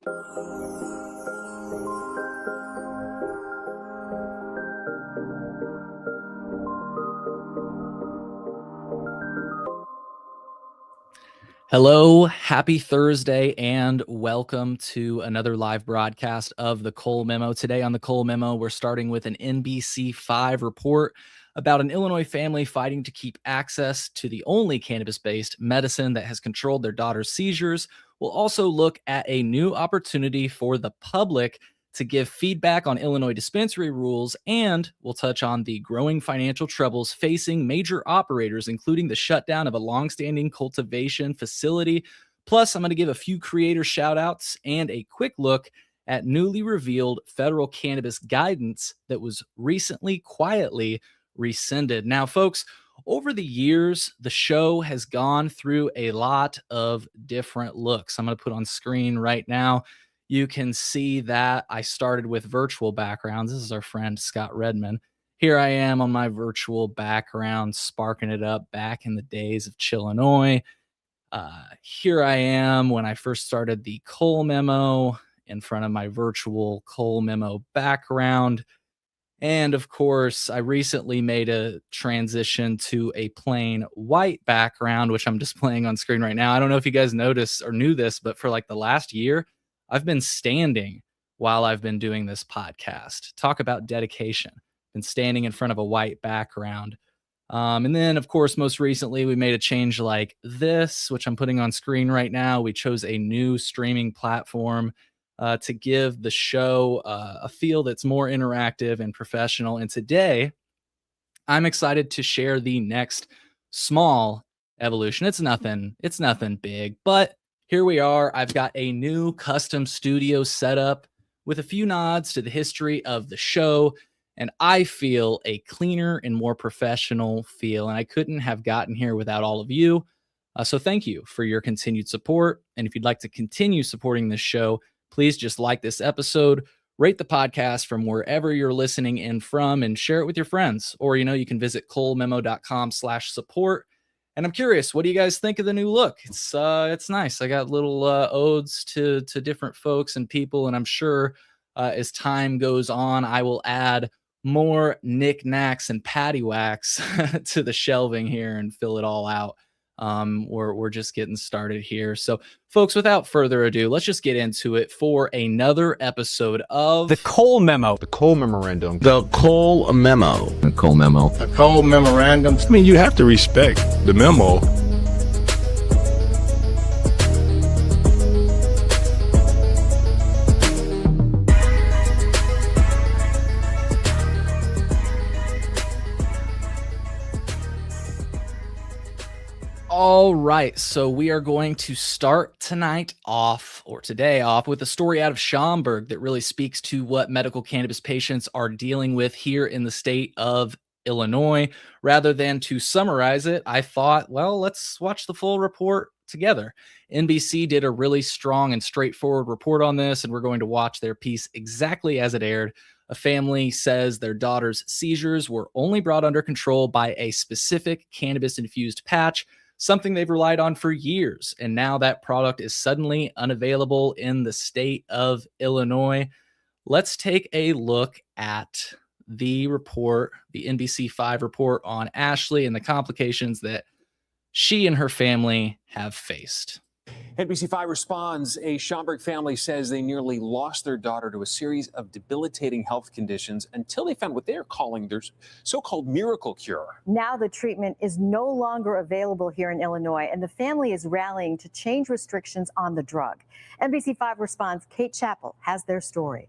Hello, happy Thursday, and welcome to another live broadcast of the Cole Memo. Today on the Cole Memo, we're starting with an NBC5 report about an Illinois family fighting to keep access to the only cannabis-based medicine that has controlled their daughter's seizures. We'll also look at a new opportunity for the public to give feedback on Illinois dispensary rules, and we'll touch on the growing financial troubles facing major operators, including the shutdown of a longstanding cultivation facility. Plus, I'm going to give a few creator shout outs and a quick look at newly revealed federal cannabis guidance that was recently quietly rescinded. Now, folks, over the years, the show has gone through a lot of different looks. I'm going to put on screen right now. You can see that I started with virtual backgrounds. This is our friend Scott Redman. Here I am on my virtual background, sparking it up back in the days of Chillinois. Here I am when I first started the Cole Memo in front of my virtual Cole Memo background. And of course, I recently made a transition to a plain white background, which I'm displaying on screen right now. I don't know if you guys noticed or knew this, but for like the last year, I've been standing while I've been doing this podcast. Talk about dedication. Been standing in front of a white background. And then, of course, most recently, we made a change like this, which I'm putting on screen right now. We chose a new streaming platform to give the show a feel that's more interactive and professional. And today, I'm excited to share the next small evolution. It's nothing big, but here we are. I've got a new custom studio set up with a few nods to the history of the show, and I feel a cleaner and more professional feel, and I couldn't have gotten here without all of you. So thank you for your continued support, and if you'd like to continue supporting this show, please just like this episode, rate the podcast from wherever you're listening in from, and share it with your friends. Or, you can visit colememo.com/support. And I'm curious, what do you guys think of the new look? It's nice. I got little odes to different folks and people, and I'm sure as time goes on, I will add more knickknacks and paddywhacks to the shelving here and fill it all out. We're just getting started here. So, folks, without further ado, let's just get into it for another episode of The Cole Memo. The Cole Memorandum. The Cole Memo. The Cole Memo. The Cole Memorandum. I mean, you have to respect the memo. All right, so we are going to start today off with a story out of Schaumburg that really speaks to what medical cannabis patients are dealing with here in the state of Illinois. Rather than to summarize it, I thought, well, let's watch the full report together. NBC did a really strong and straightforward report on this, and we're going to watch their piece exactly as it aired. A family says their daughter's seizures were only brought under control by a specific cannabis-infused patch, something they've relied on for years, and now that product is suddenly unavailable in the state of Illinois. Let's take a look at the report, the NBC5 report on Ashley and the complications that she and her family have faced. NBC5 responds. A Schaumburg family says they nearly lost their daughter to a series of debilitating health conditions until they found what they're calling their so-called miracle cure. Now the treatment is no longer available here in Illinois, and the family is rallying to change restrictions on the drug. NBC5 responds. Kate Chappell has their story.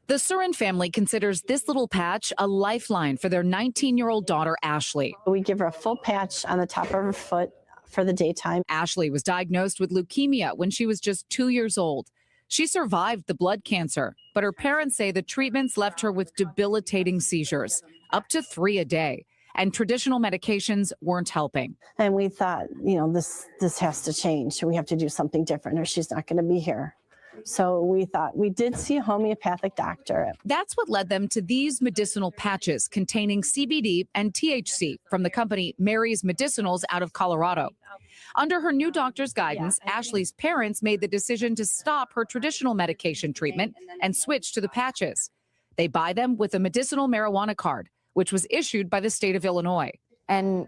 The Surin family considers this little patch a lifeline for their 19-year-old daughter, Ashley. We give her a full patch on the top of her foot for the daytime. Ashley was diagnosed with leukemia when she was just 2 years old. She survived the blood cancer, but her parents say the treatments left her with debilitating seizures, up to 3 a day, and traditional medications weren't helping. And we thought, this has to change. We have to do something different or she's not going to be here. So we thought we did see a homeopathic doctor. That's what led them to these medicinal patches containing CBD and THC from the company Mary's Medicinals out of Colorado. Under her new doctor's guidance, Ashley's parents made the decision to stop her traditional medication treatment and switch to the patches. They buy them with a medicinal marijuana card, which was issued by the state of Illinois. And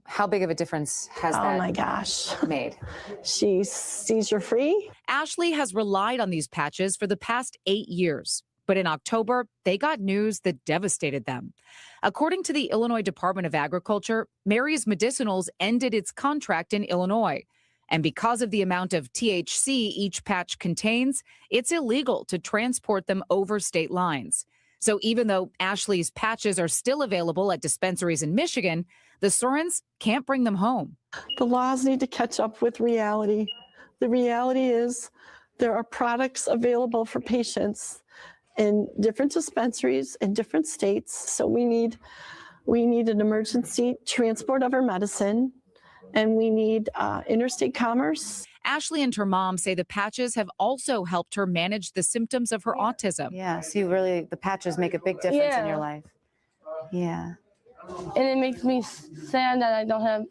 how big of a difference has Oh that my gosh. made? She's seizure free. Ashley has relied on these patches for the past 8 years. But in October, they got news that devastated them. According to the Illinois Department of Agriculture, Mary's Medicinals ended its contract in Illinois. And because of the amount of THC each patch contains, it's illegal to transport them over state lines. So even though Ashley's patches are still available at dispensaries in Michigan, the Sorens can't bring them home. The laws need to catch up with reality. The reality is there are products available for patients in different dispensaries in different states. So we need an emergency transport of our medicine, and we need interstate commerce. Ashley and her mom say the patches have also helped her manage the symptoms of her autism. Yeah, so you really, the patches make a big difference in your life. Yeah. And it makes me sad that I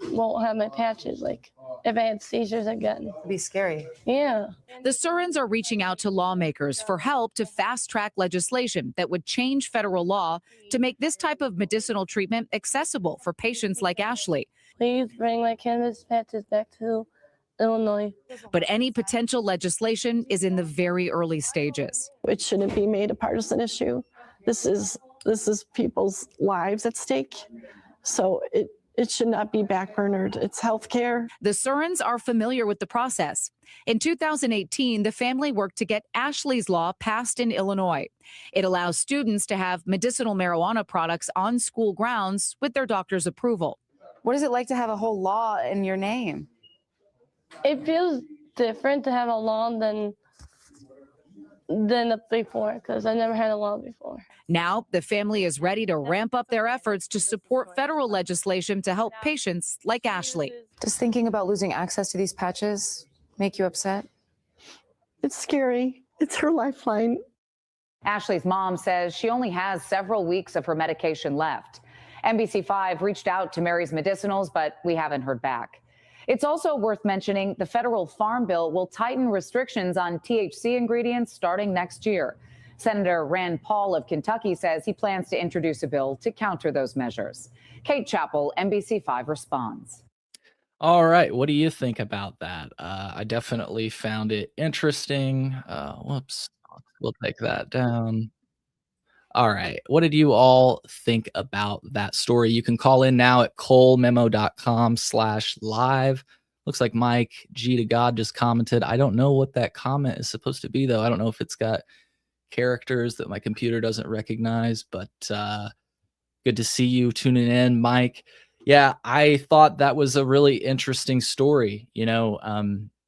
won't have my patches. Like if I had seizures again. It'd be scary. Yeah. The Sorens are reaching out to lawmakers for help to fast track legislation that would change federal law to make this type of medicinal treatment accessible for patients like Ashley. Please bring my cannabis patches back to Illinois. But any potential legislation is in the very early stages. It shouldn't be made a partisan issue. This is people's lives at stake. So it should not be backburnered. It's healthcare. The Sorens are familiar with the process. In 2018, the family worked to get Ashley's Law passed in Illinois. It allows students to have medicinal marijuana products on school grounds with their doctor's approval. What is it like to have a whole law in your name? It feels different to have a law than before, because I never had a law before. Now, the family is ready to ramp up their efforts to support federal legislation to help patients like Ashley. Does thinking about losing access to these patches make you upset? It's scary. It's her lifeline. Ashley's mom says she only has several weeks of her medication left. NBC5 reached out to Mary's Medicinals, but we haven't heard back. It's also worth mentioning the federal farm bill will tighten restrictions on THC ingredients starting next year. Senator Rand Paul of Kentucky says he plans to introduce a bill to counter those measures. Kate Chappell, NBC5 responds. All right. What do you think about that? I definitely found it interesting. Whoops. We'll take that down. All right. What did you all think about that story? You can call in now at colememo.com/live. Looks like Mike G to God just commented. I don't know what that comment is supposed to be, though. I don't know if it's got characters that my computer doesn't recognize, but good to see you tuning in, Mike. Yeah, I thought that was a really interesting story. You know,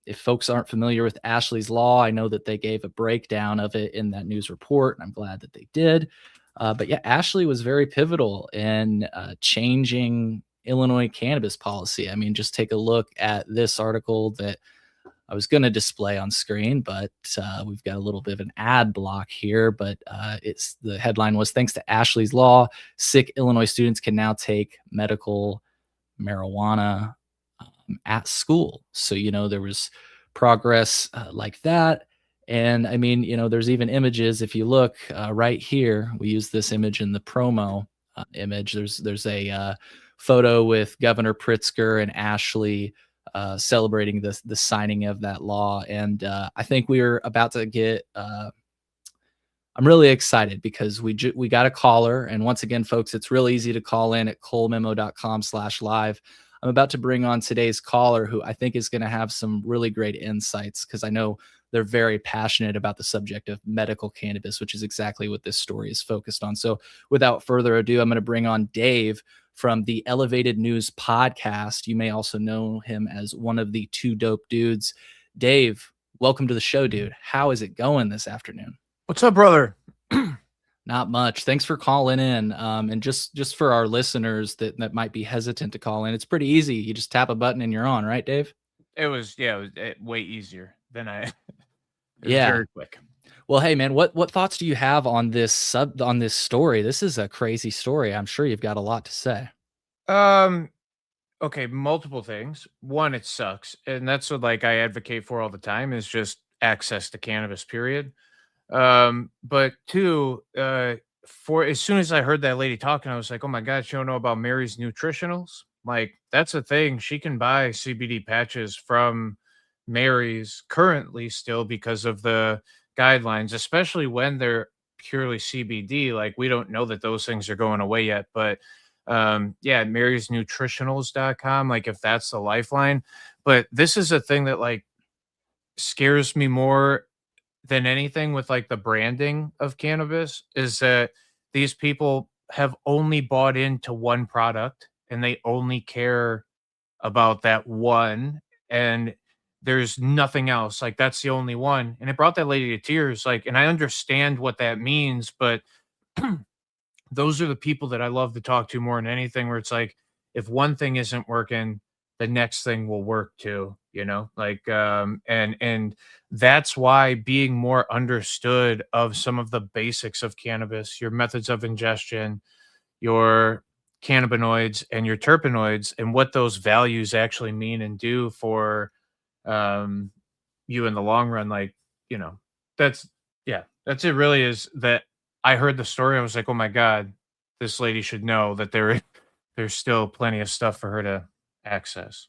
if folks aren't familiar with Ashley's Law, I know that they gave a breakdown of it in that news report, and I'm glad that they did. But yeah, Ashley was very pivotal in changing Illinois cannabis policy. I mean, just take a look at this article that I was going to display on screen, but we've got a little bit of an ad block here. But the headline was, "Thanks to Ashley's Law, sick Illinois students can now take medical marijuana at school." So, you know, there was progress like that. And I mean, you know, there's even images. If you look right here, we use this image in the promo image. There's a photo with Governor Pritzker and Ashley celebrating the signing of that law. And I think we're about to get I'm really excited because we got a caller. And once again, folks, it's real easy to call in at colememo.com/live. I'm about to bring on today's caller, who I think is going to have some really great insights, because I know they're very passionate about the subject of medical cannabis, which is exactly what this story is focused on. So without further ado, I'm going to bring on Dave from the Elevated News podcast. You may also know him as one of the Two Dope Dudes. Dave, welcome to the show, dude. How is it going this afternoon? What's up, brother? Not much. Thanks for calling in. And just for our listeners that might be hesitant to call in, it's pretty easy. You just tap a button and you're on, right, Dave? It was way easier than I It was Yeah. very quick. Well, hey man, what thoughts do you have on this story? This is a crazy story. I'm sure you've got a lot to say. Um, okay, multiple things. One, it sucks, and that's what like I advocate for all the time is just access to cannabis, period. But two, for as soon as I heard that lady talking, I was like, oh my God, she don't know about Mary's Nutritionals. Like, that's a thing. She can buy CBD patches from Mary's currently still because of the guidelines, especially when they're purely CBD. Like, we don't know that those things are going away yet. But yeah, Mary's Nutritionals.com, like if that's the lifeline. But this is a thing that like scares me more than anything with like the branding of cannabis is that these people have only bought into one product and they only care about that one, and there's nothing else. Like that's the only one. And it brought that lady to tears. Like, and I understand what that means, but those are the people that I love to talk to more than anything, where it's like, if one thing isn't working, the next thing will work too, you know? Like, and that's why being more understood of some of the basics of cannabis, your methods of ingestion, your cannabinoids and your terpenoids, and what those values actually mean and do for um you in the long run, like, you know, that's yeah, that's it really is that I heard the story, I was like, "Oh my god, this lady should know that there's still plenty of stuff for her to access."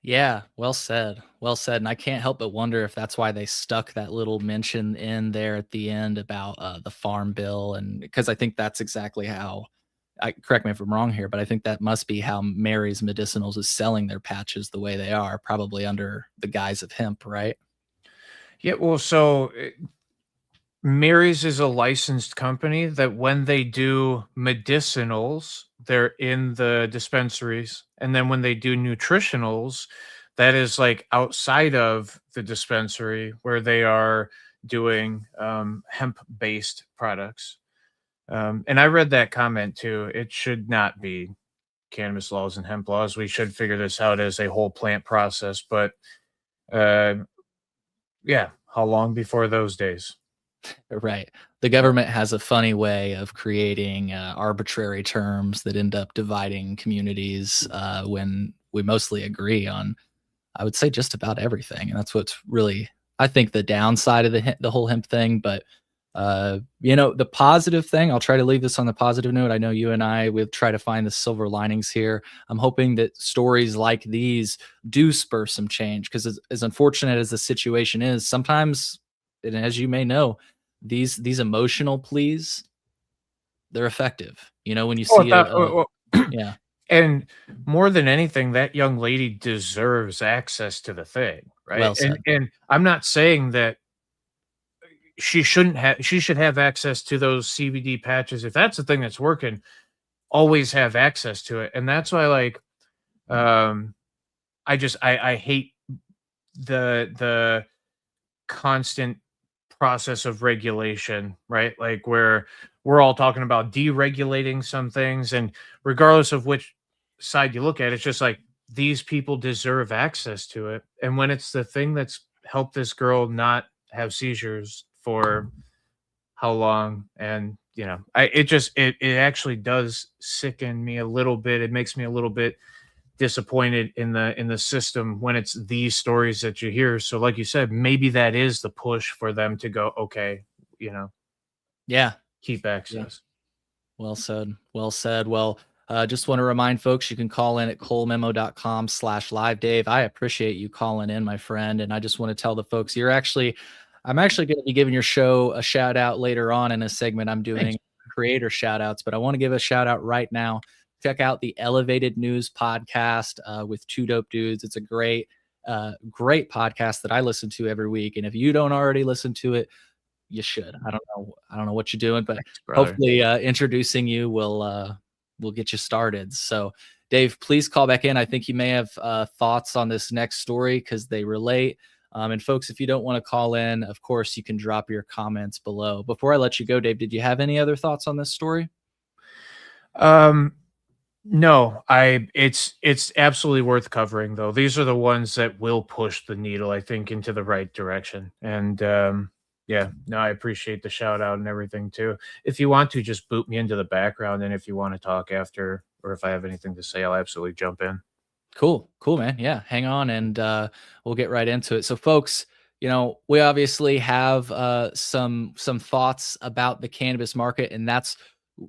Yeah, well said. Well said. And I can't help but wonder if that's why they stuck that little mention in there at the end about the farm bill. And because I think that's exactly how, correct me if I'm wrong here, but I think that must be how Mary's Medicinals is selling their patches the way they are, probably under the guise of hemp, right? Yeah, well, so Mary's is a licensed company that when they do medicinals, they're in the dispensaries. And then when they do nutritionals, that is like outside of the dispensary where they are doing hemp based products. And I read that comment too. It should not be cannabis laws and hemp laws. We should figure this out as a whole plant process. But uh, yeah, how long before those days? Right. The government has a funny way of creating arbitrary terms that end up dividing communities when we mostly agree on, I would say, just about everything. And that's what's really, I think, the downside of the whole hemp thing. But the positive thing, I'll try to leave this on the positive note. I know you and I will try to find the silver linings here. I'm hoping that stories like these do spur some change, because as unfortunate as the situation is, sometimes, and as you may know, these emotional pleas, they're effective. When you Oh, see yeah, and more than anything, that young lady deserves access to the thing, right? well said. And I'm not saying that she should have access to those CBD patches. If that's the thing that's working, always have access to it. And that's why like um I hate the constant process of regulation, right? Like where we're all talking about deregulating some things, and regardless of which side you look at, it's just like these people deserve access to it. And when it's the thing that's helped this girl not have seizures for how long, and it actually does sicken me a little bit. It makes me a little bit disappointed in the system when it's these stories that you hear. So like you said, maybe that is the push for them to go, okay, you know, Yeah. keep Yeah. access. Well said. Well said. Well, just want to remind folks you can call in at colememo.com/live. Dave, I appreciate you calling in, my friend. And I just want to tell the folks I'm actually going to be giving your show a shout out later on in a segment I'm doing, Thanks. creator shout outs, but I want to give a shout out right now. Check out the Elevated News podcast with two dope dudes. It's a great podcast that I listen to every week. And if you don't already listen to it, you should. I don't know what you're doing, but Thanks, brother. hopefully introducing you will get you started. So Dave, please call back in. I think you may have thoughts on this next story because they relate. And folks, if you don't want to call in, of course, you can drop your comments below. Before I let you go, Dave, did you have any other thoughts on this story? Um, No, it's absolutely worth covering though. These are the ones that will push the needle, I think, into the right direction. And yeah, no, I appreciate the shout out and everything too. If you want to just boot me into the background, and if you want to talk after, or if I have anything to say, I'll absolutely jump in. Cool. Cool, man. Yeah, hang on and we'll get right into it. So folks, we obviously have some thoughts about the cannabis market, and that's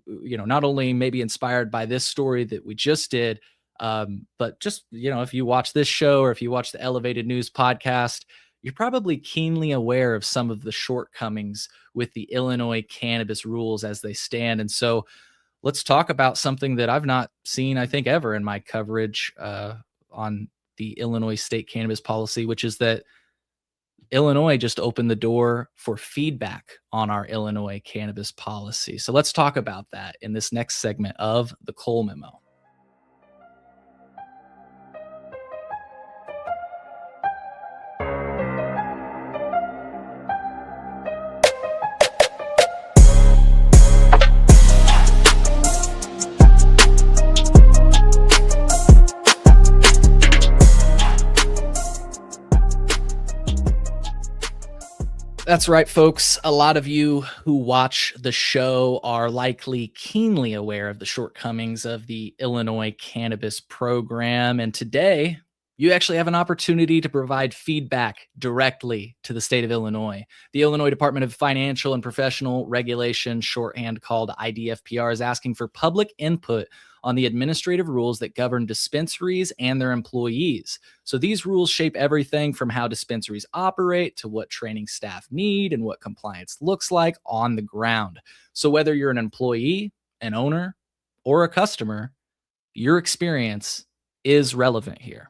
not only maybe inspired by this story that we just did, but just, if you watch this show or if you watch the Elevated News podcast, you're probably keenly aware of some of the shortcomings with the Illinois cannabis rules as they stand. And so let's talk about something that I've not seen, I think, ever in my coverage on the Illinois state cannabis policy, which is that Illinois just opened the door for feedback on our Illinois cannabis policy. So let's talk about that in this next segment of the Cole Memo. That's right, folks. A lot of you who watch the show are likely keenly aware of the shortcomings of the Illinois cannabis program. And today, you actually have an opportunity to provide feedback directly to the state of Illinois. The Illinois Department of Financial and Professional Regulation, shorthand called IDFPR, is asking for public input on the administrative rules that govern dispensaries and their employees. So these rules shape everything from how dispensaries operate to what training staff need and what compliance looks like on the ground. So whether you're an employee, an owner, or a customer, your experience is relevant here.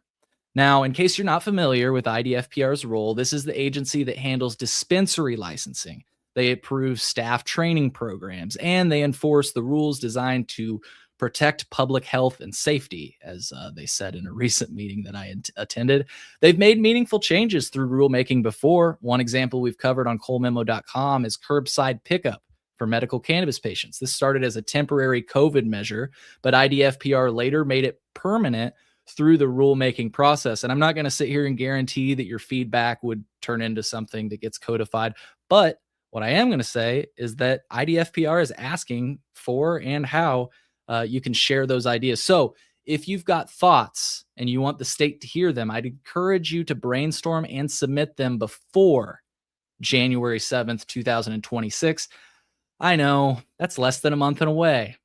Now, in case you're not familiar with IDFPR's role, this is the agency that handles dispensary licensing. They approve staff training programs, and they enforce the rules designed to protect public health and safety, as they said in a recent meeting that I attended. They've made meaningful changes through rulemaking before. One example we've covered on colememo.com is curbside pickup for medical cannabis patients. This started as a temporary COVID measure, but IDFPR later made it permanent through the rulemaking process. And I'm not going to sit here and guarantee that your feedback would turn into something that gets codified. But what I am going to say is that IDFPR is asking for and how you can share those ideas. So if you've got thoughts and you want the state to hear them, I'd encourage you to brainstorm and submit them before January 7th, 2026. I know that's less than a month away.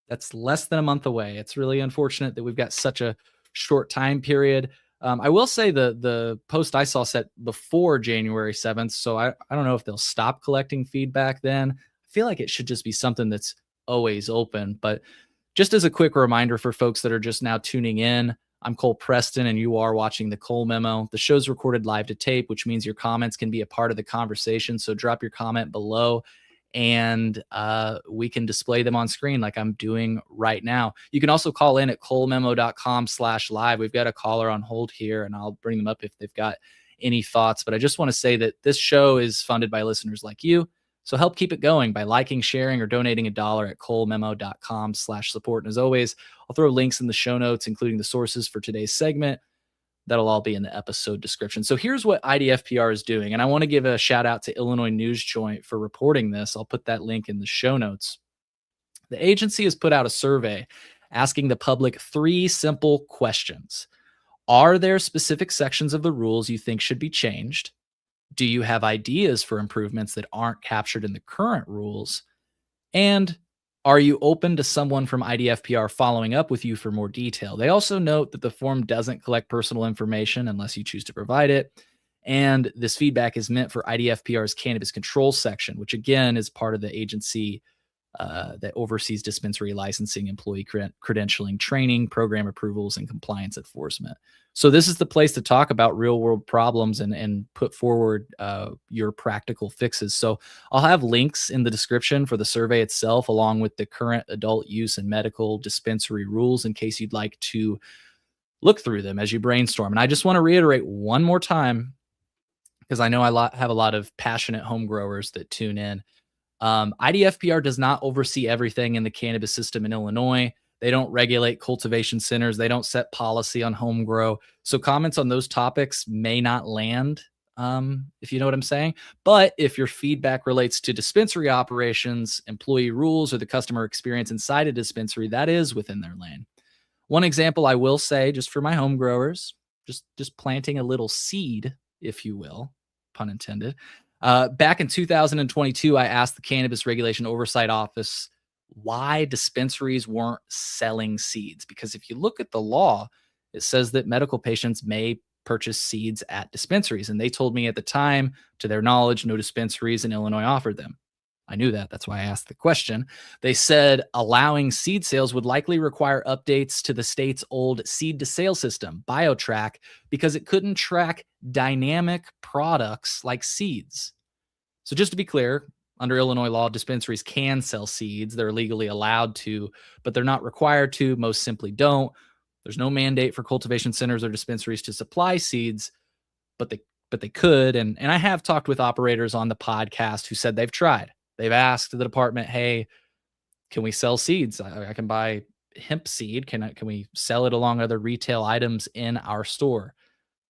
That's less than a month away. It's really unfortunate that we've got such a short time period. I will say the post I saw set before January 7th, so I don't know if they'll stop collecting feedback then. I feel like it should just be something that's always open. But just as a quick reminder for folks that are just now tuning in, I'm Cole Preston, and you are watching the Cole Memo. The show's recorded live to tape, which means your comments can be a part of the conversation. So drop your comment below, and we can display them on screen like I'm doing right now. You can also call in at colememo.com/live. We've got a caller on hold here, and I'll bring them up if they've got any thoughts. But I just want to say that this show is funded by listeners like you. So help keep it going by liking, sharing, or donating $1 at colememo.com/support. And as always, I'll throw links in the show notes, including the sources for today's segment. That'll all be in the episode description. So here's what IDFPR is doing. And I want to give a shout out to Illinois News Joint for reporting this. I'll put that link in the show notes. The agency has put out a survey asking the public 3 simple questions. Are there specific sections of the rules you think should be changed? Do you have ideas for improvements that aren't captured in the current rules? And are you open to someone from IDFPR following up with you for more detail? They also note that the form doesn't collect personal information unless you choose to provide it. And this feedback is meant for IDFPR's cannabis control section, which again is part of the agency that oversees dispensary licensing, employee credentialing, training, program approvals, and compliance enforcement. So this is the place to talk about real world problems and put forward your practical fixes. So I'll have links in the description for the survey itself, along with the current adult use and medical dispensary rules, in case you'd like to look through them as you brainstorm. And I just want to reiterate one more time, because I know I have a lot of passionate home growers that tune in. IDFPR does not oversee everything in the cannabis system in Illinois. They don't regulate cultivation centers. They don't set policy on home grow. So comments on those topics may not land, if you know what I'm saying. But if your feedback relates to dispensary operations, employee rules, or the customer experience inside a dispensary, that is within their lane. One example I will say, just for my home growers, just planting a little seed, if you will, pun intended. Back in 2022, I asked the Cannabis Regulation Oversight Office why dispensaries weren't selling seeds. Because if you look at the law, it says that medical patients may purchase seeds at dispensaries. And they told me at the time, to their knowledge, no dispensaries in Illinois offered them. I knew that. That's why I asked the question. They said allowing seed sales would likely require updates to the state's old seed to sale system, BioTrack, because it couldn't track dynamic products like seeds. So just to be clear, under Illinois law, dispensaries can sell seeds. They're legally allowed to, but they're not required to. Most simply don't. There's no mandate for cultivation centers or dispensaries to supply seeds, but they could. And I have talked with operators on the podcast who said they've tried. They've asked the department, hey, can we sell seeds? I can buy hemp seed. Can we sell it along other retail items in our store?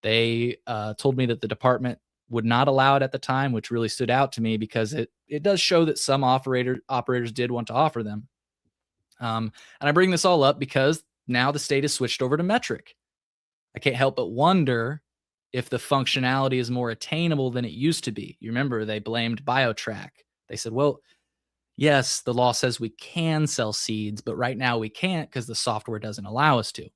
They told me that the department would not allow it at the time, which really stood out to me because it does show that some operators did want to offer them. And I bring this all up because now the state has switched over to metric. I can't help but wonder if the functionality is more attainable than it used to be. You remember they blamed BioTrack. They said, well, yes, the law says we can sell seeds, but right now we can't because the software doesn't allow us to.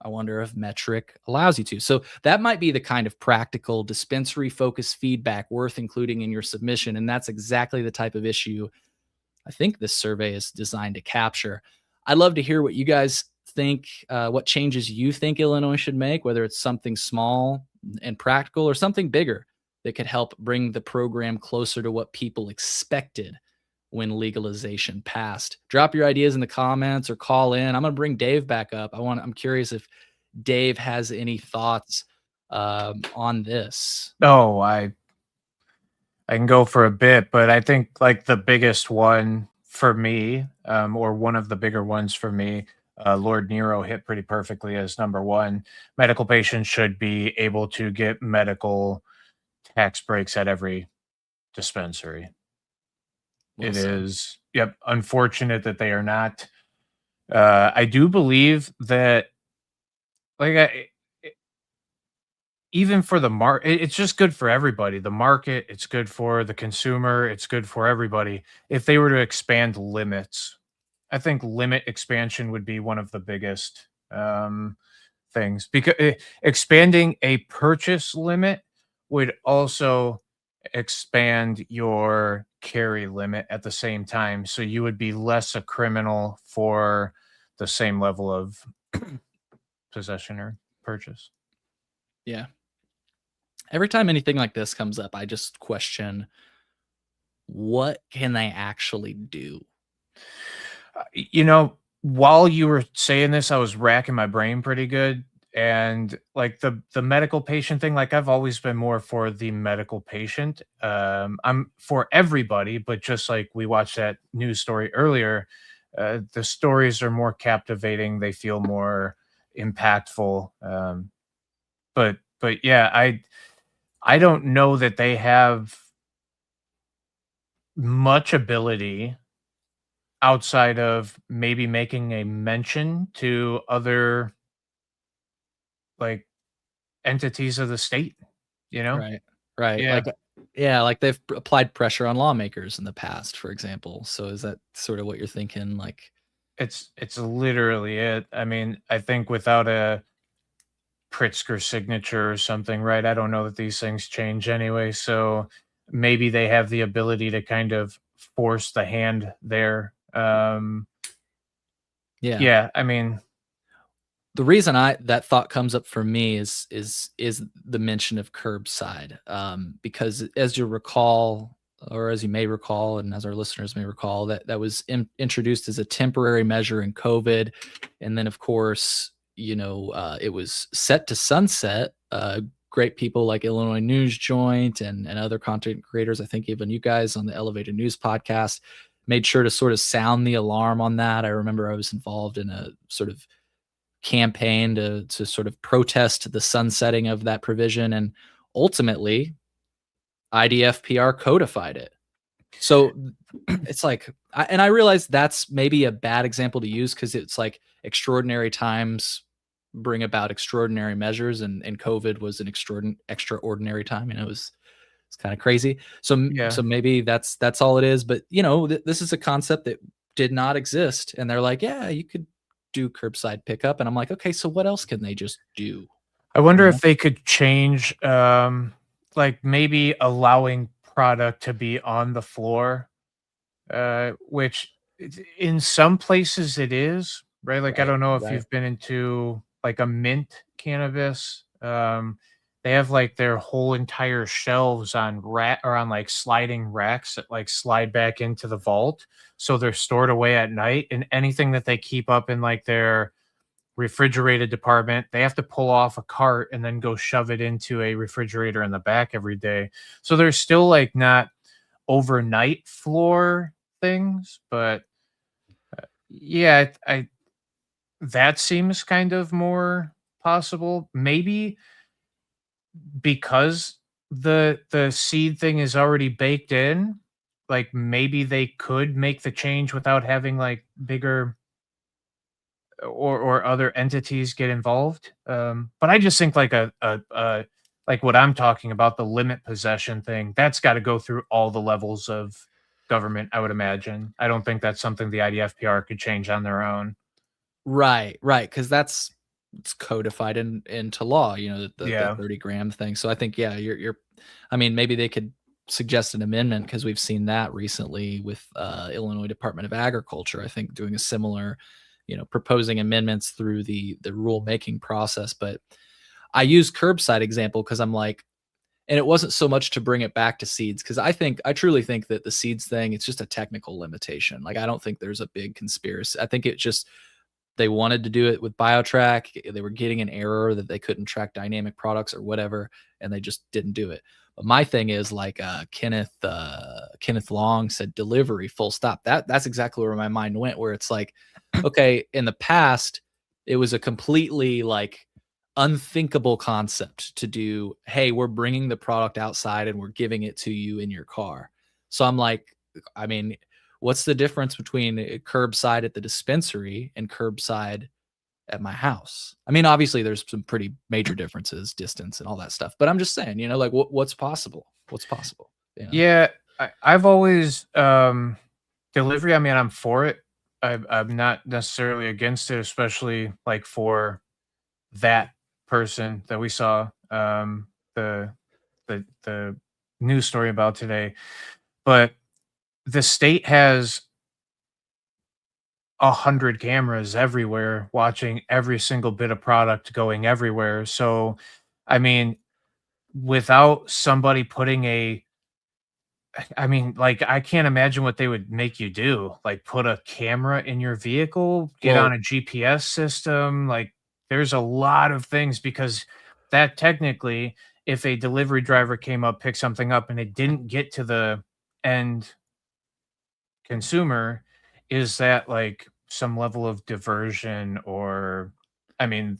I wonder if metric allows you to. So that might be the kind of practical dispensary focused feedback worth including in your submission. And that's exactly the type of issue I think this survey is designed to capture. I'd love to hear what you guys think, what changes you think Illinois should make, whether it's something small and practical or something bigger that could help bring the program closer to what people expected when legalization passed. Drop your ideas in the comments or call in. I'm going to bring Dave back up. I'm curious if Dave has any thoughts on this. Oh, I can go for a bit, but I think like the biggest one for me, or one of the bigger ones for me, Lord Nero hit pretty perfectly as number one. Medical patients should be able to get medical tax breaks at every dispensary. Well It said. is, yep, unfortunate that they are not. I do believe that, like, even for the market, it's just good for everybody. The market, it's good for the consumer, it's good for everybody. If they were to expand limits, I think limit expansion would be one of the biggest things, because expanding a purchase limit would also expand your carry limit at the same time. So you would be less a criminal for the same level of possession or purchase. Yeah. Every time anything like this comes up, I just question, what can they actually do? You know, while you were saying this, I was racking my brain pretty good. And like the medical patient thing, like I've always been more for the medical patient. I'm for everybody, but just like we watched that news story earlier, the stories are more captivating. They feel more impactful. But yeah, I don't know that they have much ability outside of maybe making a mention to other, like, entities of the state, you know? Right. Right. Yeah, Like, yeah, like they've applied pressure on lawmakers in the past, for example. So is that sort of what you're thinking? Like, it's literally it. I mean, I think without a Pritzker signature or something, right? I don't know that these things change anyway, so maybe they have the ability to kind of force the hand there. yeah. Yeah, I mean, The reason that thought comes up for me is the mention of curbside, because as you recall, or as you may recall, and as our listeners may recall, that was introduced as a temporary measure in COVID, and then of course, it was set to sunset. Great people like Illinois News Joint and other content creators, I think even you guys on the Elevated News podcast, made sure to sort of sound the alarm on that. I remember I was involved in a sort of campaign to sort of protest the sunsetting of that provision, and ultimately IDFPR codified it. So it's like, and I realize that's maybe a bad example to use because it's like extraordinary times bring about extraordinary measures, and COVID was an extraordinary time. It's kind of crazy. So Yeah. maybe that's all it is. But this is a concept that did not exist, and they're like, yeah, you could do curbside pickup, and I'm like, okay, so what else can they just do? I wonder You know? if they could change, like maybe allowing product to be on the floor, which in some places it is, right? Like, I Right, don't know if right. you've been into like a mint cannabis. They have like their whole entire shelves on rack or on like sliding racks that like slide back into the vault. So they're stored away at night, and anything that they keep up in like their refrigerated department, they have to pull off a cart and then go shove it into a refrigerator in the back every day. So there's still like not overnight floor things, but yeah, I that seems kind of more possible. Maybe because the seed thing is already baked in, like maybe they could make the change without having like bigger or other entities get involved. But I just think like a like what I'm talking about, the limit possession thing, that's got to go through all the levels of government, I would imagine. I don't think that's something the IDFPR could change on their own. Right, right, because it's codified into law, the Yeah. 30-gram thing. So I think, yeah, you're I mean, maybe they could suggest an amendment because we've seen that recently with Illinois Department of Agriculture, I think doing a similar, proposing amendments through the rulemaking process. But I use curbside example because I'm like, and it wasn't so much to bring it back to seeds because I truly think that the seeds thing, it's just a technical limitation. Like I don't think there's a big conspiracy. I think it just they wanted to do it with BioTrack. They were getting an error that they couldn't track dynamic products or whatever, and they just didn't do it. But my thing is like Kenneth Long said, delivery, full stop. That's exactly where my mind went. Where it's like, okay, in the past, it was a completely like unthinkable concept to do. Hey, we're bringing the product outside and we're giving it to you in your car. So I'm like, I mean, what's the difference between curbside at the dispensary and curbside at my house? I mean, obviously there's some pretty major differences, distance and all that stuff, but I'm just saying, like what's possible? What's possible? Yeah, I've always delivery. I mean, I'm for it. I'm not necessarily against it, especially like for that person that we saw the the news story about today. But the state has 100 cameras everywhere watching every single bit of product going everywhere. So, I mean, without somebody putting I mean, like, I can't imagine what they would make you do. Like, put a camera in your vehicle, get on Well, a GPS system. Like, there's a lot of things because that technically, if a delivery driver came up, picked something up, and it didn't get to the end consumer, is that like some level of diversion or, I mean,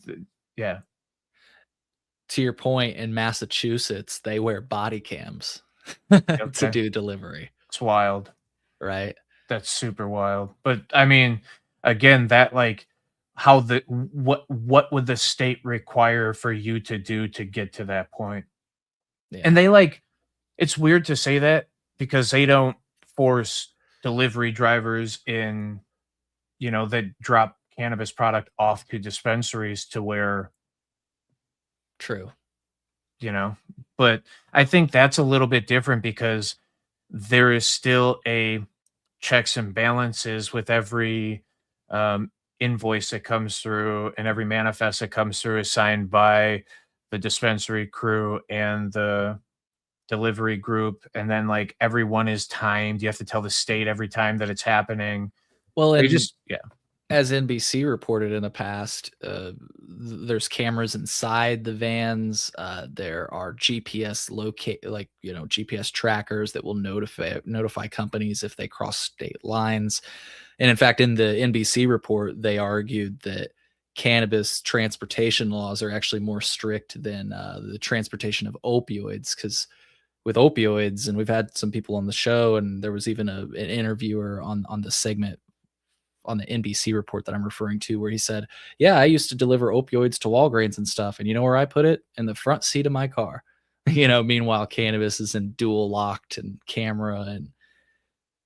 yeah, to your point, in Massachusetts, they wear body cams to okay, do delivery, it's wild. right? That's super wild. But I mean, again, that like how what would the state require for you to do to get to that point? And Yeah, they like it's weird to say that because they don't force delivery drivers in, that drop cannabis product off to dispensaries to where, true. you know, but I think that's a little bit different because there is still a checks and balances with every invoice that comes through and every manifest that comes through is signed by the dispensary crew and the delivery group. And then like everyone is timed. You have to tell the state every time that it's happening. Well, They and just, yeah. as NBC reported in the past, there's cameras inside the vans. There are GPS GPS trackers that will notify companies if they cross state lines. And in fact, in the NBC report, they argued that cannabis transportation laws are actually more strict than the transportation of opioids, because with opioids, and we've had some people on the show, and there was even an interviewer on the segment on the NBC report that I'm referring to, where he said, "Yeah, I used to deliver opioids to Walgreens and stuff, and you know where I put it? In the front seat of my car." Meanwhile, cannabis is in dual locked and camera, and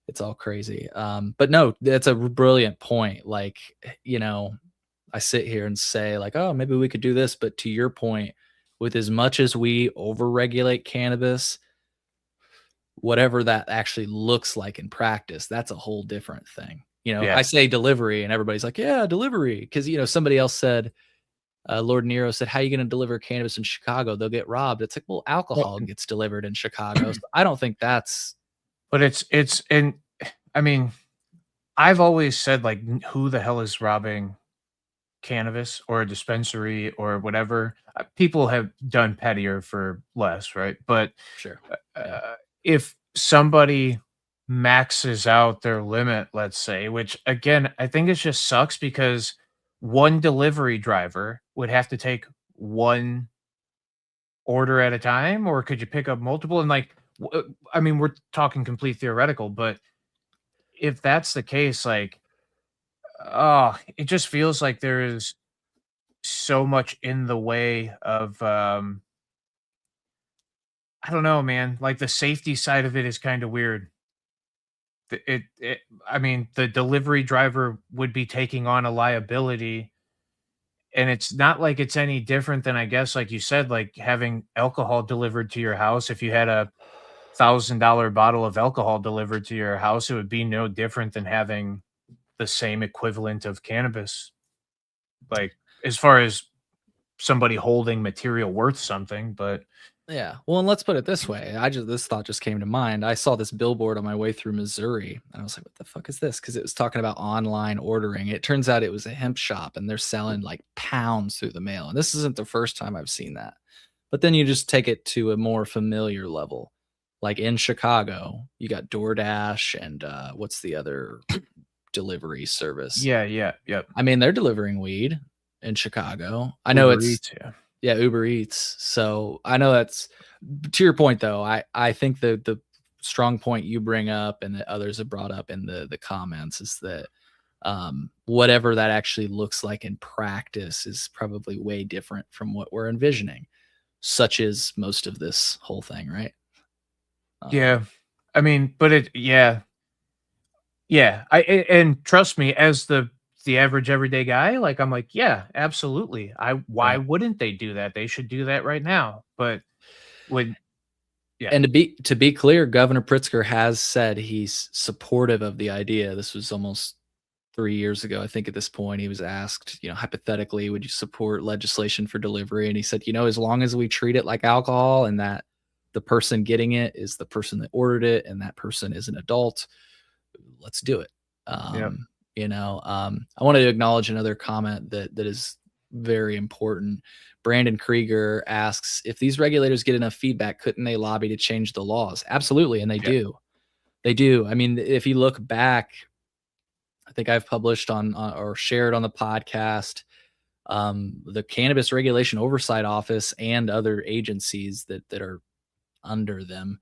it's all crazy. But no, that's a brilliant point. Like, I sit here and say like, "Oh, maybe we could do this," but to your point, with as much as we overregulate cannabis, whatever that actually looks like in practice, that's a whole different thing. I Yeah. say delivery and everybody's like, yeah, delivery. Cause somebody else said, Lord Nero said, how are you going to deliver cannabis in Chicago? They'll get robbed. It's like, well, Well, alcohol gets delivered in Chicago. So I don't think that's but it's and I mean, I've always said like, who the hell is robbing cannabis or a dispensary or whatever? People have done pettier for less, right? But sure. Yeah. if somebody maxes out their limit, let's say, which again, I think it just sucks because one delivery driver would have to take one order at a time, or could you pick up multiple? And like, I mean, we're talking complete theoretical, but if that's the case, like, oh, it just feels like there is so much in the way of, I don't know, man. Like the safety side of it is kind of weird. I mean, the delivery driver would be taking on a liability, and it's not like it's any different than, I guess, like you said, like having alcohol delivered to your house. If you had a $1,000 bottle of alcohol delivered to your house, it would be no different than having the same equivalent of cannabis. Like, as far as somebody holding material worth something, but Yeah. Well, and let's put it this way. This thought just came to mind. I saw this billboard on my way through Missouri, and I was like, "What the fuck is this?" Because it was talking about online ordering. It turns out it was a hemp shop, and they're selling like pounds through the mail. And this isn't the first time I've seen that. But then you just take it to a more familiar level. Like in Chicago, you got DoorDash and what's the other delivery service? yeah, yeah, yep. I mean, they're delivering weed in Chicago. I know Uber it's Eats, yeah. yeah, Uber Eats. So I know that's to your point though. I think the strong point you bring up and that others have brought up in the comments is that whatever that actually looks like in practice is probably way different from what we're envisioning, such as most of this whole thing, right? Yeah. I mean, but yeah. Yeah, and trust me, as the average everyday guy, like, I'm like, "Yeah, absolutely. Why Right. wouldn't they do that? They should do that right now." But when yeah, And to be clear, Governor Pritzker has said he's supportive of the idea. This was almost 3 years ago, I think at this point. He was asked, hypothetically, would you support legislation for delivery? And he said, as long as we treat it like alcohol and that the person getting it is the person that ordered it and that person is an adult, let's do it. yep, I wanted to acknowledge another comment that is very important. Brandon Krieger asks, if these regulators get enough feedback, couldn't they lobby to change the laws? Absolutely, and they yeah, do. They do. I mean, if you look back, I think I've published on or shared on the podcast, the Cannabis Regulation Oversight Office and other agencies that are under them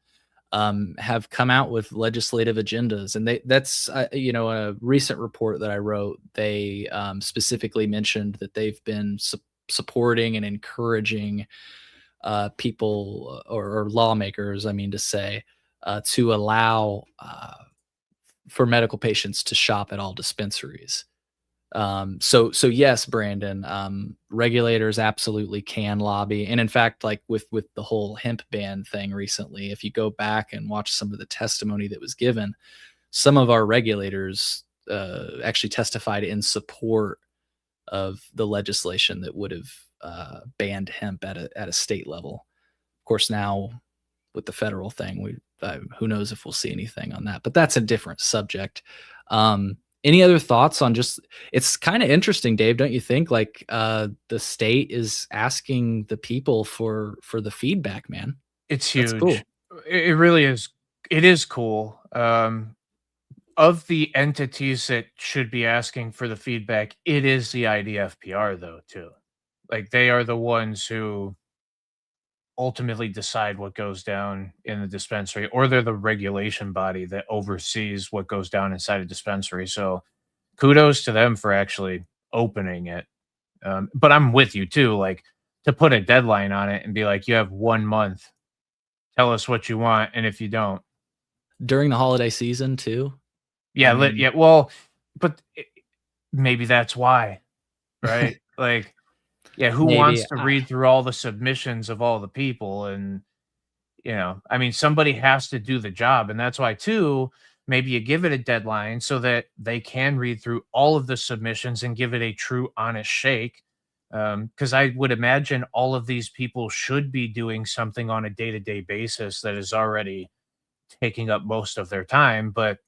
have come out with legislative agendas, and that's a recent report that I wrote. They specifically mentioned that they've been supporting and encouraging people or lawmakers, I mean to say, to allow for medical patients to shop at all dispensaries. So yes, Brandon, regulators absolutely can lobby. And in fact, like with the whole hemp ban thing recently, if you go back and watch some of the testimony that was given, some of our regulators actually testified in support of the legislation that would have banned hemp at a state level. Of course, now with the federal thing, who knows if we'll see anything on that, but that's a different subject. Any other thoughts on just it's kinda interesting, Dave, don't you think? Like, the state is asking the people for the feedback, man. It's That's huge. cool. It really is. It is cool. Of the entities that should be asking for the feedback, it is the IDFPR though too. Like they are the ones who ultimately decide what goes down in the dispensary, or they're the regulation body that oversees what goes down inside a dispensary. So kudos to them for actually opening it. But I'm with you too. Like to put a deadline on it and be like, you have 1 month. Tell us what you want, and if you don't, During the holiday season too? I yeah, mean, yeah. Well, but maybe that's why, right? Like, yeah, who maybe. wants to read through all the submissions of all the people? And I mean, somebody has to do the job, and that's why too. Maybe you give it a deadline so that they can read through all of the submissions and give it a true, honest shake. Because I would imagine all of these people should be doing something on a day-to-day basis that is already taking up most of their time. But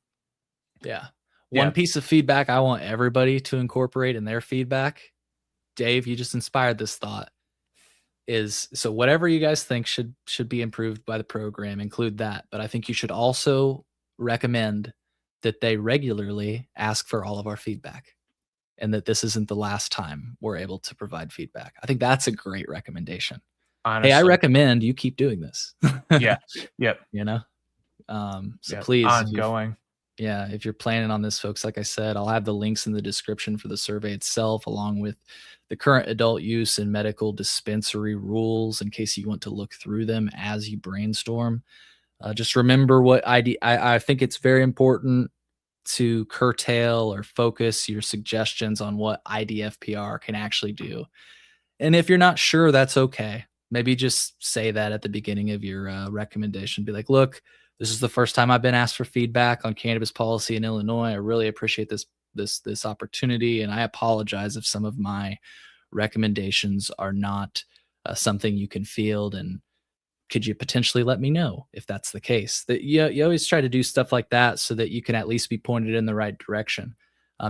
Yeah. One yeah, piece of feedback I want everybody to incorporate in their feedback, Dave, you just inspired this thought, is so whatever you guys think should be improved by the program, include that, but I think you should also recommend that they regularly ask for all of our feedback and that this isn't the last time we're able to provide feedback. I think that's a great recommendation. Hey, I honestly, recommend you keep doing this. yeah, yep, You know? So yep, please, ongoing. if you're planning on this, folks, like I said, I'll have the links in the description for the survey itself, along with the current adult use and medical dispensary rules in case you want to look through them as you brainstorm. Just remember what I think it's very important to curtail or focus your suggestions on what IDFPR can actually do. And if you're not sure, that's okay. Maybe just say that at the beginning of your recommendation. Be like, look, this is the first time I've been asked for feedback on cannabis policy in Illinois. I really appreciate this opportunity, and I apologize if some of my recommendations are not something you can field. And could you potentially let me know if that's the case? That you always try to do stuff like that so that you can at least be pointed in the right direction.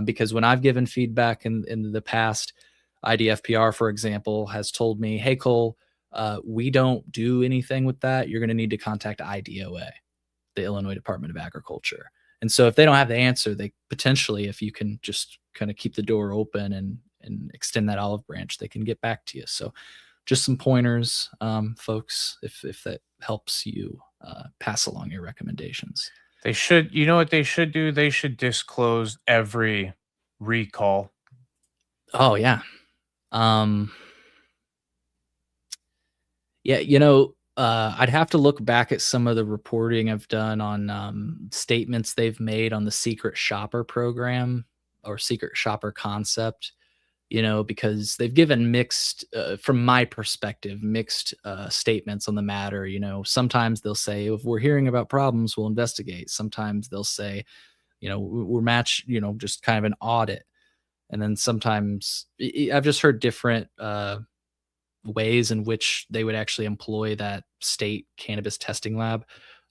Because when I've given feedback in the past, IDFPR, for example, has told me, "Hey Cole, we don't do anything with that. You're going to need to contact IDOA, the Illinois Department of Agriculture." And so if they don't have the answer, they potentially, if you can just kind of keep the door open and extend that olive branch, they can get back to you. So just some pointers, folks, if that helps you pass along your recommendations. They should, you know what they should do? They should disclose every recall. Oh yeah. Um, yeah, I'd have to look back at some of the reporting I've done on statements they've made on the secret shopper program or secret shopper concept. Because they've given mixed, from my perspective, mixed statements on the matter. Sometimes they'll say, if we're hearing about problems, we'll investigate. Sometimes they'll say, we're match, just kind of an audit. And then sometimes I've just heard different ways in which they would actually employ that state cannabis testing lab.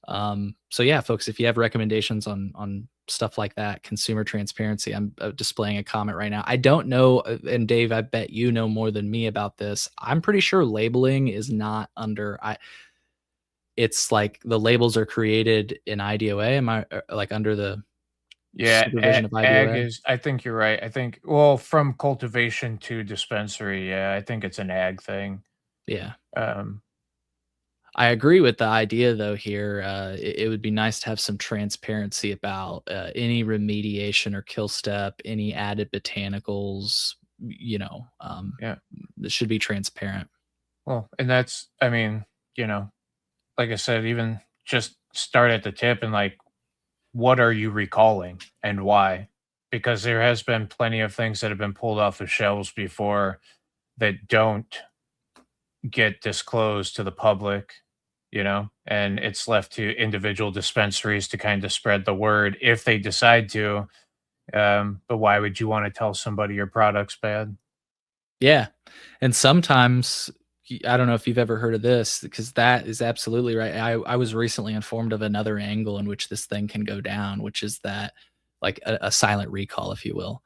So yeah, folks, if you have recommendations on stuff like that, consumer transparency, I'm displaying a comment right now. I don't know, and Dave, I bet you know more than me about this. I'm pretty sure labeling is not under. It's like the labels are created in IDOA. Am I like under the Yeah, supervision of ag IDOA? is. I think you're right. I think well, from cultivation to dispensary. Yeah, I think it's an ag thing. Yeah. Um, I agree with the idea though here. It would be nice to have some transparency about any remediation or kill step, any added botanicals, yeah. this should be transparent. Well, and that's. I mean, like I said, even just start at the tip and like, what are you recalling and why? Because there has been plenty of things that have been pulled off the shelves before that don't get disclosed to the public, and it's left to individual dispensaries to kind of spread the word if they decide to. But why would you want to tell somebody your product's bad? Yeah. And sometimes I don't know if you've ever heard of this because that is absolutely right. I was recently informed of another angle in which this thing can go down, which is that like a silent recall, if you will.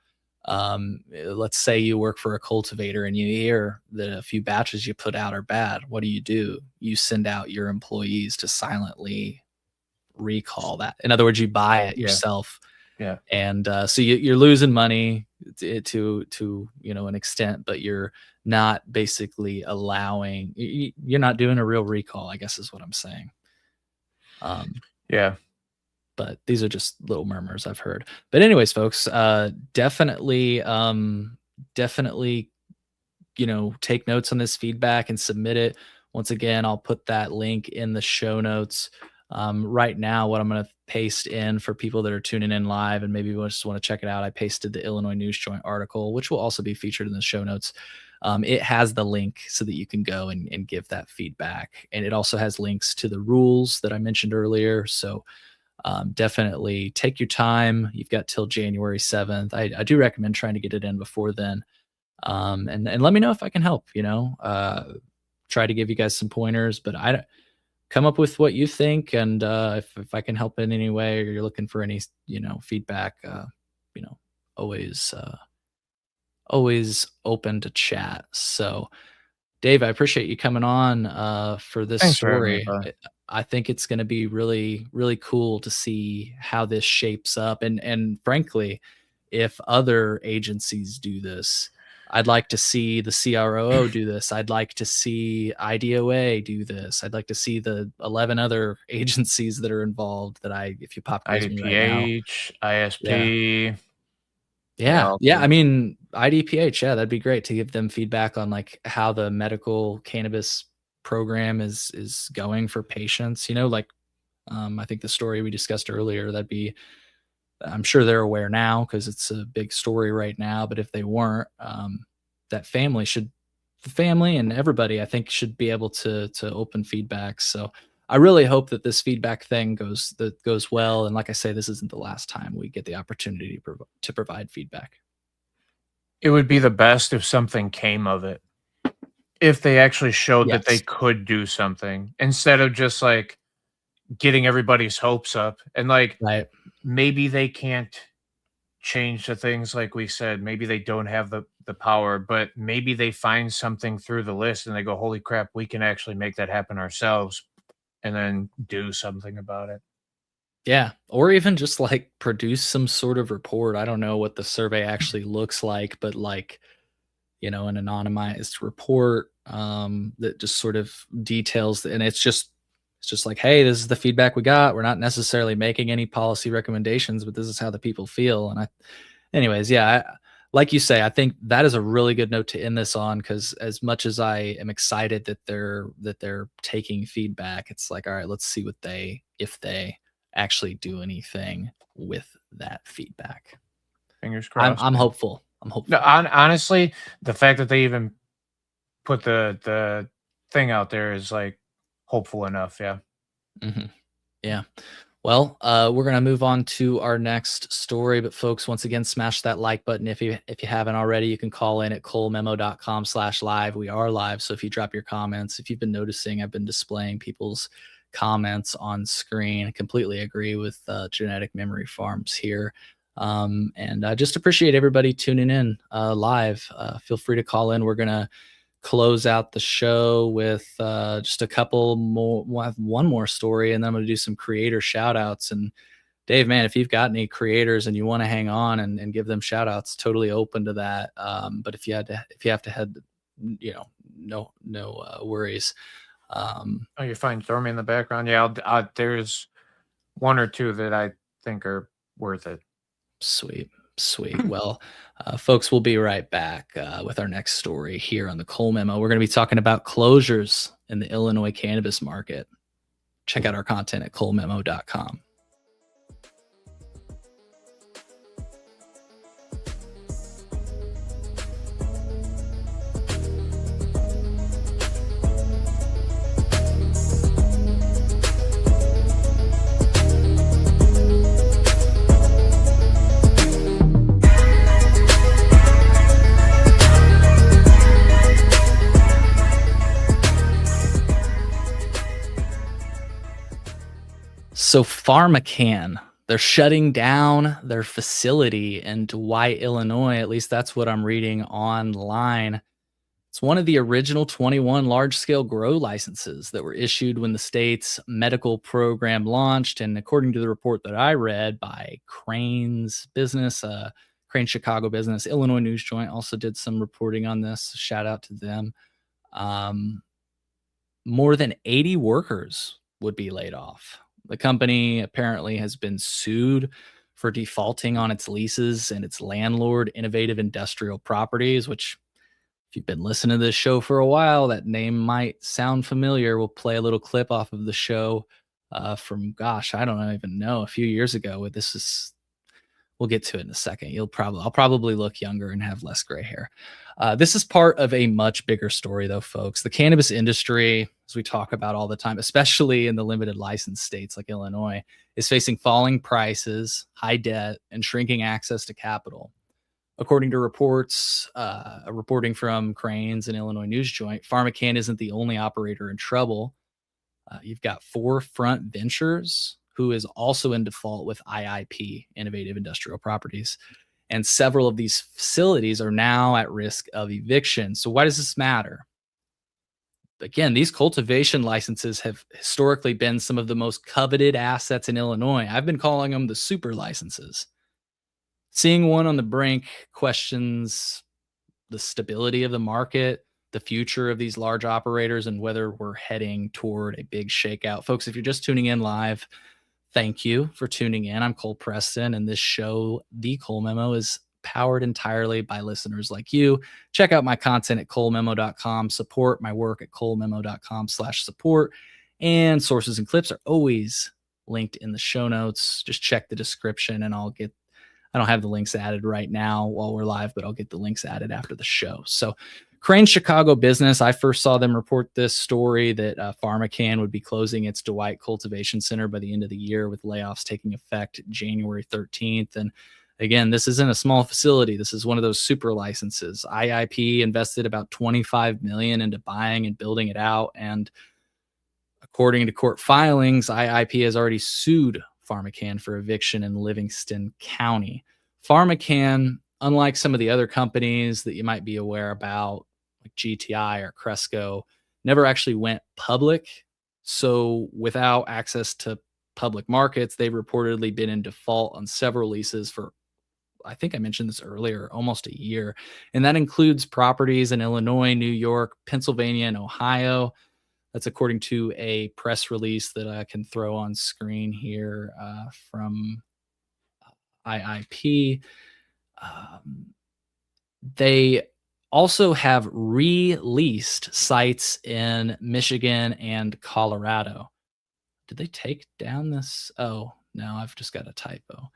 Let's say you work for a cultivator and you hear that a few batches you put out are bad. What do? You send out your employees to silently recall that. In other words, you buy it Yeah. yourself, Yeah. and so you're losing money to an extent, but you're not basically allowing. You're not doing a real recall, I guess is what I'm saying. Yeah. But these are just little murmurs I've heard. But anyways, folks, definitely, take notes on this feedback and submit it. Once again, I'll put that link in the show notes. Right now, what I'm going to paste in for people that are tuning in live and maybe just want to check it out, I pasted the Illinois News Joint article, which will also be featured in the show notes. It has the link so that you can go and give that feedback. And it also has links to the rules that I mentioned earlier. So definitely take your time. You've got till January 7th. I do recommend trying to get it in before then. And let me know if I can help, try to give you guys some pointers, but I come up with what you think. And if I can help in any way, or you're looking for any, feedback, always, always open to chat. So Dave, I appreciate you coming on for this Thanks for having me, story. bud. I think it's going to be really, really cool to see how this shapes up. And frankly, if other agencies do this, I'd like to see the CROO do this. I'd like to see IDOA do this. I'd like to see the 11 other agencies that are involved if you pop quiz me right now. IDPH, Yeah. ISP. Yeah. all Yeah. good. I mean, IDPH, yeah, that'd be great to give them feedback on like how the medical cannabis program is going for patients. I think the story we discussed earlier, I'm sure they're aware now because it's a big story right now. But if they weren't, that the family and everybody, I think, should be able to open feedback. So I really hope that this feedback thing goes well. And like I say, this isn't the last time we get the opportunity to provide feedback. It would be the best if something came of it. If they actually showed that they Yes. could do something instead of just like getting everybody's hopes up and like Right. maybe they can't change the things like we said. Maybe they don't have the power, but maybe they find something through the list and they go, "Holy crap, we can actually make that happen ourselves," and then do something about it. Yeah, or even just like produce some sort of report. I don't know what the survey actually looks like, but like, an anonymized report that just sort of details, and it's just like, hey, this is the feedback we got. We're not necessarily making any policy recommendations, but this is how the people feel. And anyways, yeah, like you say, I think that is a really good note to end this on, because as much as I am excited that they're taking feedback, it's like, all right, let's see if they actually do anything with that feedback. Fingers I'm crossed. I'm man. hopeful. I'm hopeful. No, honestly, the fact that they even put the thing out there is like hopeful enough. Yeah. Mhm. Yeah. Well, we're gonna move on to our next story, but folks, once again, smash that like button if you haven't already. You can call in at colememo.com/live. We are live, so if you drop your comments, if you've been noticing, I've been displaying people's comments on screen. I completely agree with Genetic Memory Farms here. And I just appreciate everybody tuning in live. Feel free to call in. We're gonna close out the show with just a couple more. We'll have one more story, and then I'm going to do some creator shout outs. And Dave, man, if you've got any creators and you want to hang on and give them shout outs, totally open to that. But if you have to head, no worries. Oh, you're fine. Throw me in the background. Yeah, there's one or two that I think are worth it. Sweet. Well, folks, we'll be right back with our next story here on the Cole Memo. We're going to be talking about closures in the Illinois cannabis market. Check out our content at colememo.com. So PharmaCann They're shutting down their facility in Dwight, Illinois. At least that's what I'm reading online. It's one of the original 21 large scale grow licenses that were issued when the state's medical program launched. And according to the report that I read by Crane's Business, Crane Chicago Business, Illinois News Joint also did some reporting on this. Shout out to them. More than 80 workers would be laid off. The company apparently has been sued for defaulting on its leases and its landlord, Innovative Industrial Properties, which, if you've been listening to this show for a while, that name might sound familiar. We'll play a little clip off of the show from, gosh, I don't even know, a few years ago. We'll get to it in a second. I'll probably look younger and have less gray hair. This is part of a much bigger story, though, folks. The cannabis industry, as we talk about all the time, especially in the limited license states like Illinois, is facing falling prices, high debt, and shrinking access to capital. According to reporting from Cranes and Illinois News Joint, PharmaCann isn't the only operator in trouble. You've got Forefront Ventures, who is also in default with IIP, Innovative Industrial Properties. And several of these facilities are now at risk of eviction. So why does this matter? Again, these cultivation licenses have historically been some of the most coveted assets in Illinois. I've been calling them the super licenses. Seeing one on the brink questions the stability of the market, the future of these large operators, and whether we're heading toward a big shakeout. Folks, if you're just tuning in live, thank you for tuning in. I'm Cole Preston, and this show, The Cole Memo, is powered entirely by listeners like you. Check out my content at colememo.com. Support my work at colememo.com/support. And sources and clips are always linked in the show notes. Just check the description and I don't have the links added right now while we're live, but I'll get the links added after the show. So Crane Chicago Business, I first saw them report this story that PharmaCann would be closing its Dwight Cultivation Center by the end of the year, with layoffs taking effect January 13th. And again, this isn't a small facility. This is one of those super licenses. IIP invested about $25 million into buying and building it out. And according to court filings, IIP has already sued PharmaCann for eviction in Livingston County. PharmaCann, unlike some of the other companies that you might be aware about, like GTI or Cresco, never actually went public. So without access to public markets, they've reportedly been in default on several leases for, I think I mentioned this earlier, almost a year. And that includes properties in Illinois, New York, Pennsylvania, and Ohio. That's according to a press release that I can throw on screen here from IIP. They also have released sites in Michigan and Colorado. Did they take down this? Oh, no, I've just got a typo.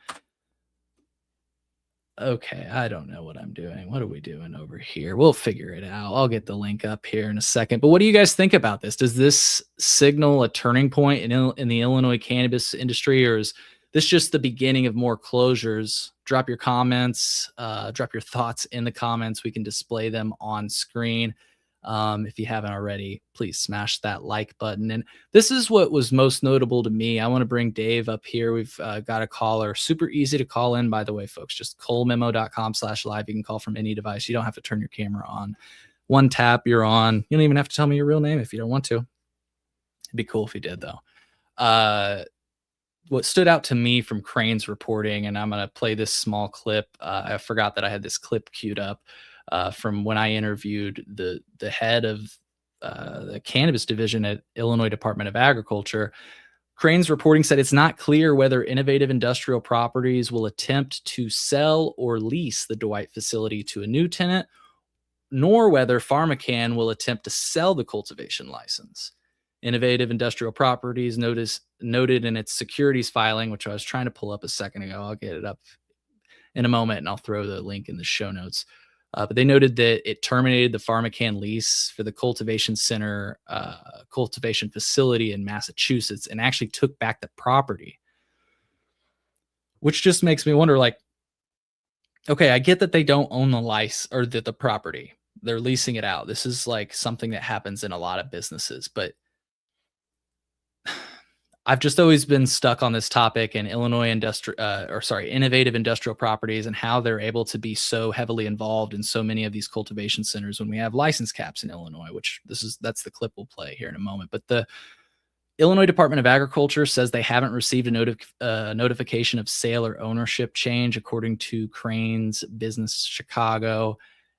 Okay, I don't know what I'm doing. What are we doing over here? We'll figure it out. I'll get the link up here in a second. But what do you guys think about this? Does this signal a turning point in the Illinois cannabis industry, or is this just the beginning of more closures? Drop your comments, drop your thoughts in the comments. We can display them on screen. If you haven't already, please smash that like button. And this is what was most notable to me. I want to bring Dave up here. We've got a caller. Super easy to call in, by the way, folks. Just colememo.com/live. You can call from any device. You don't have to turn your camera on. One tap, you're on. You don't even have to tell me your real name if you don't want to. It'd be cool if you did, though. What stood out to me from Crane's reporting, and I'm going to play this small clip. I forgot that I had this clip queued up. From when I interviewed the head of the cannabis division at Illinois Department of Agriculture. Crane's reporting said it's not clear whether Innovative Industrial Properties will attempt to sell or lease the Dwight facility to a new tenant, nor whether PharmaCann will attempt to sell the cultivation license. Innovative Industrial Properties noted in its securities filing, which I was trying to pull up a second ago. I'll get it up in a moment, and I'll throw the link in the show notes. But they noted that it terminated the PharmaCann lease for the cultivation center, cultivation facility in Massachusetts, and actually took back the property, which just makes me wonder, like, okay, I get that they don't own the license or the property. They're leasing it out. This is like something that happens in a lot of businesses, but I've just always been stuck on this topic in innovative industrial properties and how they're able to be so heavily involved in so many of these cultivation centers when we have license caps in Illinois, which that's the clip we'll play here in a moment. But the Illinois Department of Agriculture says they haven't received a notification of sale or ownership change, according to Crane's Business Chicago.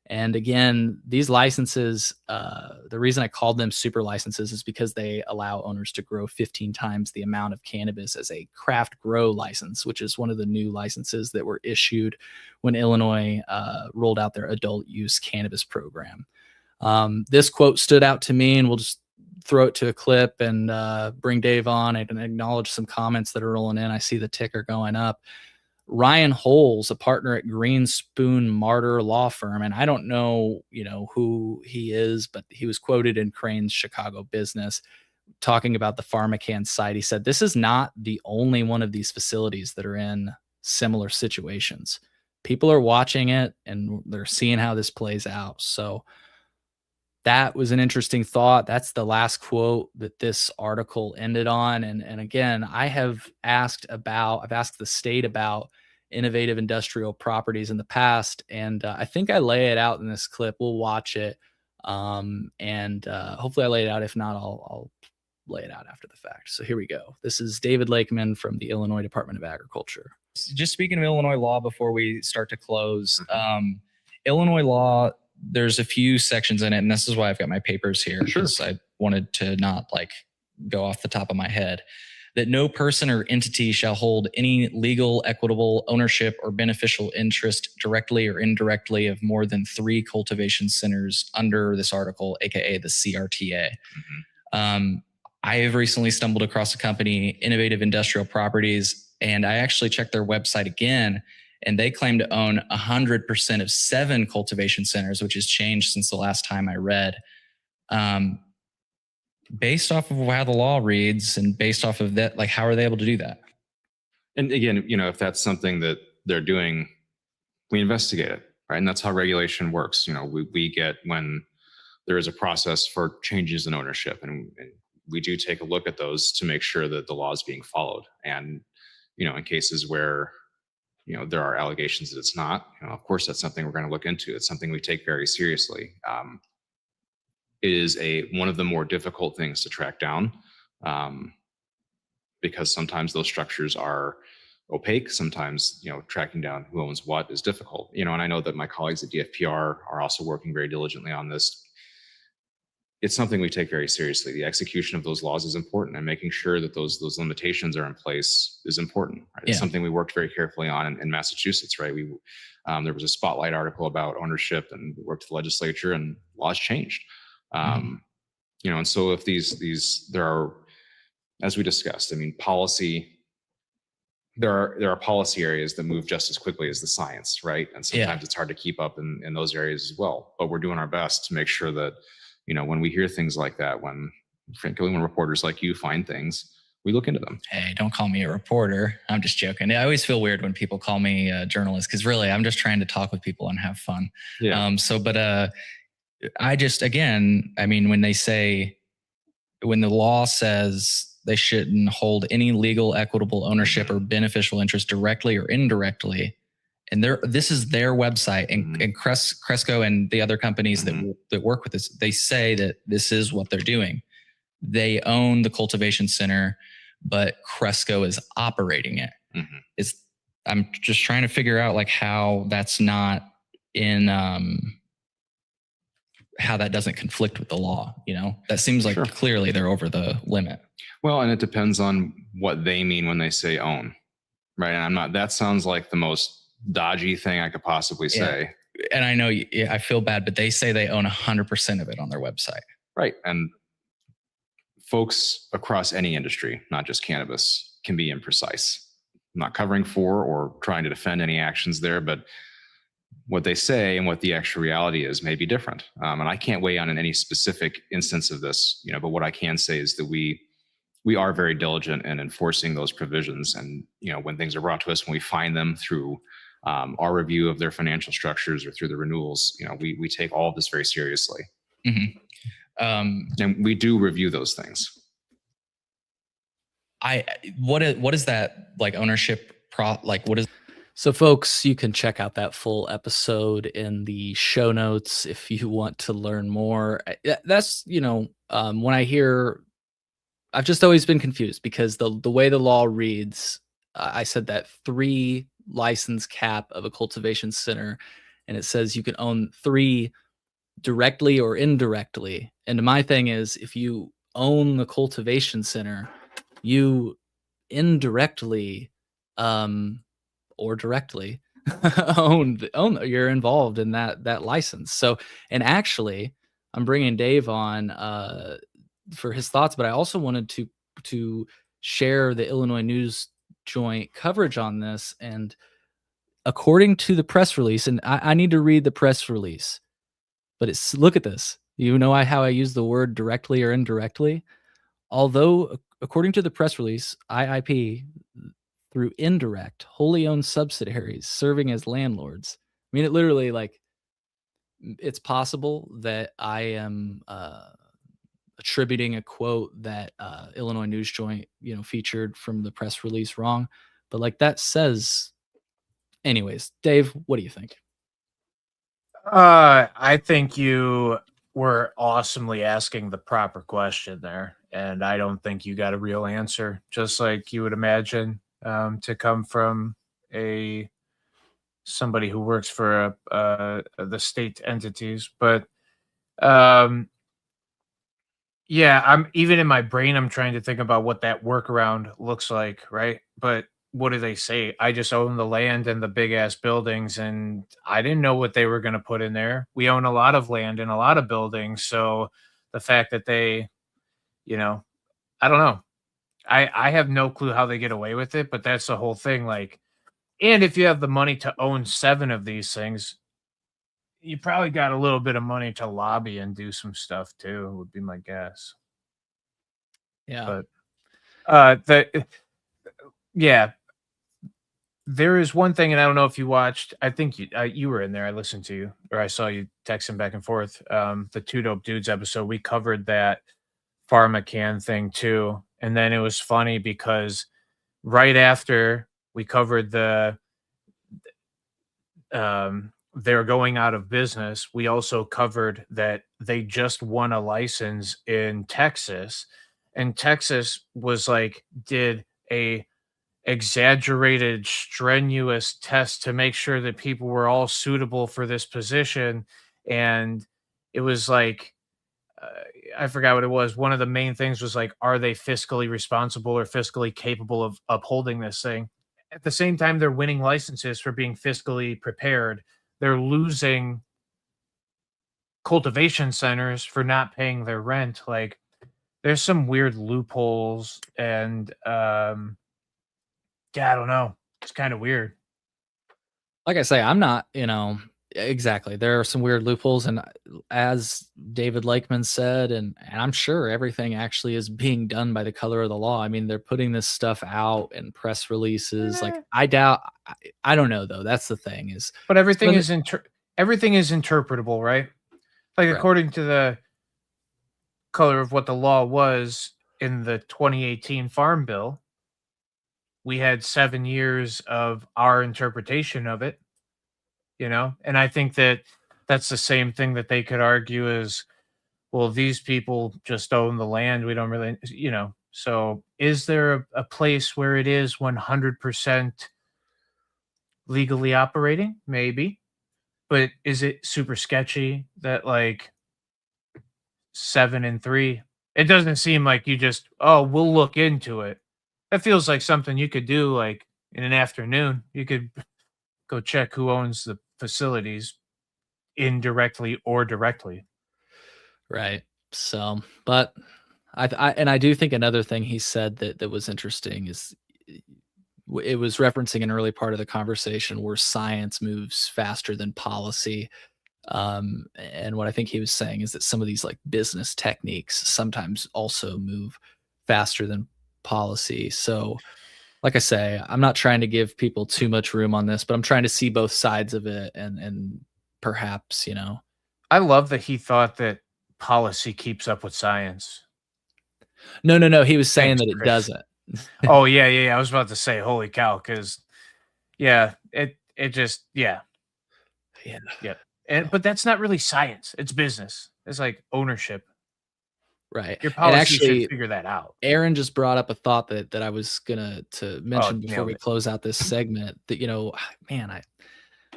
And again, these licenses, the reason I called them super licenses is because they allow owners to grow 15 times the amount of cannabis as a craft grow license, which is one of the new licenses that were issued when Illinois rolled out their adult use cannabis program. This quote stood out to me, and we'll just throw it to a clip and bring Dave on and acknowledge some comments that are rolling in. I see the ticker going up. Ryan Holes, a partner at Green Spoon Martyr Law Firm, and I don't know, who he is, but he was quoted in Crane's Chicago Business talking about the PharmaCann site. He said, "This is not the only one of these facilities that are in similar situations. People are watching it and they're seeing how this plays out." So that was an interesting thought. That's the last quote that this article ended on. And again, I've asked the state about innovative industrial properties in the past, and I think I lay it out in this clip. We'll watch it, and hopefully I lay it out. If not, I'll lay it out after the fact. So here we go. This is David Lakeman from the Illinois Department of Agriculture. Just speaking of Illinois law before we start to close, Illinois law, there's a few sections in it, and this is why I've got my papers here, because I wanted to not go off the top of my head, that no person or entity shall hold any legal, equitable ownership or beneficial interest directly or indirectly of more than 3 cultivation centers under this article, aka the CRTA. I have recently stumbled across a company, Innovative Industrial Properties, and I actually checked their website again, and they claim to own 100% of 7 cultivation centers, which has changed since the last time I read. Based off of how the law reads and based off of that, how are they able to do that? And again, if that's something that they're doing, we investigate it, right? And that's how regulation works. We get when there is a process for changes in ownership, and we do take a look at those to make sure that the law is being followed. And, in cases where there are allegations that it's not, of course, that's something we're going to look into. It's something we take very seriously. It is one of the more difficult things to track down, because sometimes those structures are opaque. Sometimes, tracking down who owns what is difficult. And I know that my colleagues at DFPR are also working very diligently on this. It's something we take very seriously. The execution of those laws is important, and making sure that those limitations are in place is important. Right? It's something we worked very carefully on in Massachusetts. Right, there was a spotlight article about ownership, and we worked with the legislature, and laws changed. And so if there are, as we discussed, policy. There are policy areas that move just as quickly as the science, right? And sometimes it's hard to keep up in those areas as well. But we're doing our best to make sure that when we hear things like that, frankly, when reporters like you find things, we look into them. Hey, don't call me a reporter. I'm just joking. I always feel weird when people call me a journalist, because really I'm just trying to talk with people and have fun. Yeah. I just, again, when the law says they shouldn't hold any legal, equitable ownership or beneficial interest directly or indirectly, and this is their website, and Cresco and the other companies that work with this, they say that this is what they're doing. They own the cultivation center, but Cresco is operating it. I'm just trying to figure out how that's not in how that doesn't conflict with the law. That seems like clearly they're over the limit. Well, and it depends on what they mean when they say own, right? And that sounds like the most dodgy thing I could possibly say. And I know I feel bad, but they say they own 100% of it on their website. Right. And folks across any industry, not just cannabis, can be imprecise. I'm not covering for or trying to defend any actions there, but what they say and what the actual reality is may be different. And I can't weigh on in any specific instance of this, but what I can say is that we are very diligent in enforcing those provisions. And, when things are brought to us, when we find them through our review of their financial structures or through the renewals, we take all of this very seriously. And we do review those things. What is that like ownership what is? So folks, you can check out that full episode in the show notes if you want to learn more. That's, when I hear, I've just always been confused because the way the law reads, I said that 3 license cap of a cultivation center, and it says you can own 3 directly or indirectly. And my thing is, if you own the cultivation center, you indirectly, um, or directly you're involved in that license. So, and actually, I'm bringing Dave on for his thoughts, but I also wanted to share the Illinois News Joint coverage on this. And according to the press release, and I need to read the press release, but it's, look at this. You know how I use the word directly or indirectly? Although, according to the press release, IIP, through indirect, wholly owned subsidiaries serving as landlords. I mean, it literally, like, it's possible that I am attributing a quote that Illinois News Joint, featured from the press release wrong, but like that says, anyways. Dave, what do you think? I think you were awesomely asking the proper question there, and I don't think you got a real answer, just like you would imagine to come from a somebody who works for the state entities. But um, yeah, I'm even in my brain, I'm trying to think about what that workaround looks like, right? But what do they say? I just own the land and the big ass buildings, and I didn't know what they were going to put in there. We own a lot of land and a lot of buildings, so the fact that they, you know, I don't know. I have no clue how they get away with it, but that's the whole thing. Like, and if you have the money to own 7 of these things, you probably got a little bit of money to lobby and do some stuff too, would be my guess. Yeah. But yeah, there is one thing, and I don't know if you watched. I think you were in there. I listened to you, or I saw you texting back and forth. The Two Dope Dudes episode, we covered that PharmaCann thing too, and then it was funny because right after we covered they're going out of business, we also covered that they just won a license in Texas, and Texas was like did a exaggerated, strenuous test to make sure that people were all suitable for this position. And it was like, uh, I forgot what it was. One of the main things was like, are they fiscally responsible or fiscally capable of upholding this thing? At the same time, they're winning licenses for being fiscally prepared. They're losing cultivation centers for not paying their rent. Like, there's some weird loopholes, and yeah, I don't know. It's kind of weird. Like I say, I'm not, exactly. There are some weird loopholes, and as David Lakeman said, and I'm sure everything actually is being done by the color of the law. I mean, they're putting this stuff out in press releases. Like, I doubt. I don't know though. That's the thing is, But everything when- is everything is interpretable, right? Like Right. according to the color of what the law was in the 2018 Farm Bill, we had 7 years of our interpretation of it, And I think that that's the same thing that they could argue is, well, these people just own the land. We don't really. So is there a place where it is 100% legally operating? Maybe. But is it super sketchy that like 7 and 3? It doesn't seem like you just, oh, we'll look into it. That feels like something you could do like in an afternoon. You could go check who owns the facilities indirectly or directly. Right. So, but I do think another thing he said that was interesting is it was referencing an early part of the conversation where science moves faster than policy. And what I think he was saying is that some of these like business techniques sometimes also move faster than policy. So, like I say, I'm not trying to give people too much room on this, but I'm trying to see both sides of it, and perhaps, I love that he thought that policy keeps up with science. No, he was saying Thanks, that it Chris. doesn't. Oh yeah. I was about to say, holy cow, because yeah, it just yeah. Yeah. Yep. And but that's not really science. It's business. It's like ownership. Right. Your And policy should actually, figure that out. Aaron just brought up a thought that I was gonna to Oh, mention before nailed we it. close out this segment that, man, I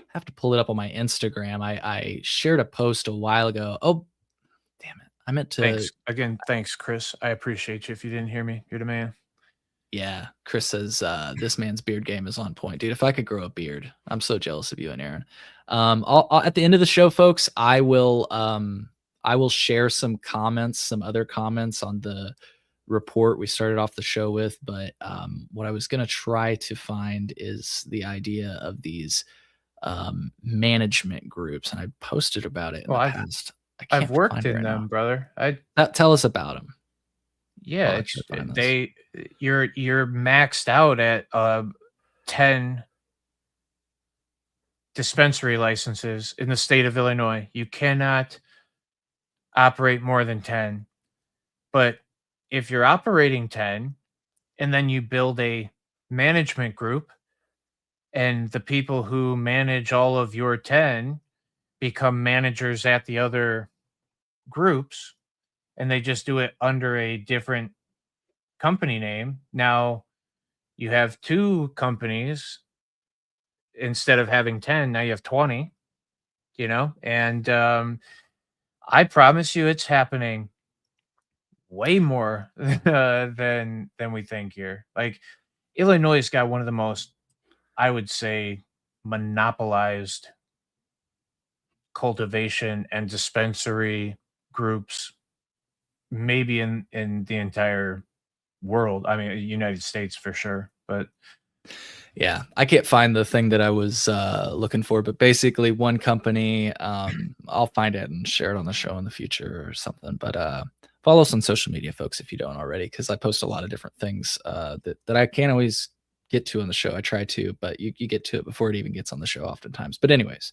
have to pull it up on my Instagram. I shared a post a while ago. Oh, damn it. I meant to. Thanks. Again, thanks, Chris. I appreciate you. If you didn't hear me, you're the man. Yeah, Chris says this man's beard game is on point, dude. If I could grow a beard, I'm so jealous of you and Aaron. At the end of the show, folks, I will share some comments, some other comments on the report we started off the show with. But what I was gonna try to find is the idea of these management groups, and I posted about it in Well, the I've past. I I've can't worked find it in right now. them, brother. Tell us about them. Yeah, While I try it's to find this. you're maxed out at 10 dispensary licenses in the state of Illinois. You cannot operate more than 10. But if you're operating 10 and then you build a management group and the people who manage all of your 10 become managers at the other groups and they just do it under a different company name. Now you have two companies instead of having 10, now you have 20, and I promise you it's happening way more than we think here. Like Illinois has got one of the most, I would say, monopolized cultivation and dispensary groups, maybe in the entire world. I mean, United States for sure. But Yeah, I can't find the thing that I was looking for, but basically one company, I'll find it and share it on the show in the future or something. But follow us on social media, folks, if you don't already, because I post a lot of different things that I can't always get to on the show. I try to, but you get to it before it even gets on the show oftentimes. But anyways,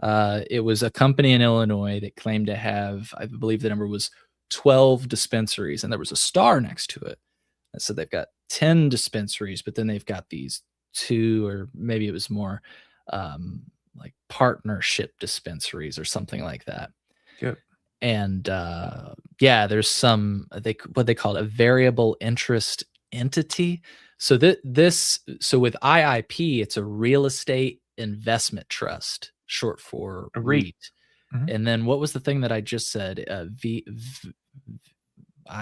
it was a company in Illinois that claimed to have, I believe the number was 12 dispensaries, and there was a star next to it. And so they've got 10 dispensaries, but then they've got these two, or maybe it was more, like partnership dispensaries or something like that. yep. And yeah, there's some what they call it, a variable interest entity. So so with IIP, it's a real estate investment trust, short for A REIT. REIT. Mhm. And then what was the thing that I just said? I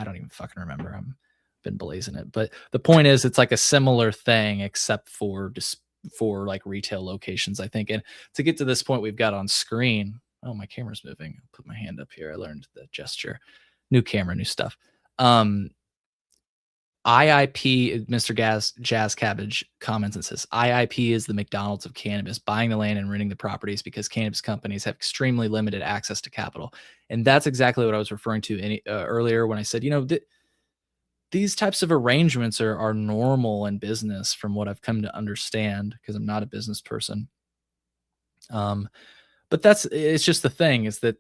don't even fucking remember. I'm been blazing it, but the point is, it's like a similar thing, except for just for like retail locations, I think. And to get to this point, we've got on screen. Oh, my camera's moving. I'll put my hand up here. I learned the gesture. New camera, new stuff. IIP, Mr. Jazz Cabbage comments and says, IIP is the McDonald's of cannabis, buying the land and renting the properties because cannabis companies have extremely limited access to capital. And that's exactly what I was referring to earlier when I said, these types of arrangements are normal in business from what I've come to understand, because I'm not a business person. But it's just the thing is that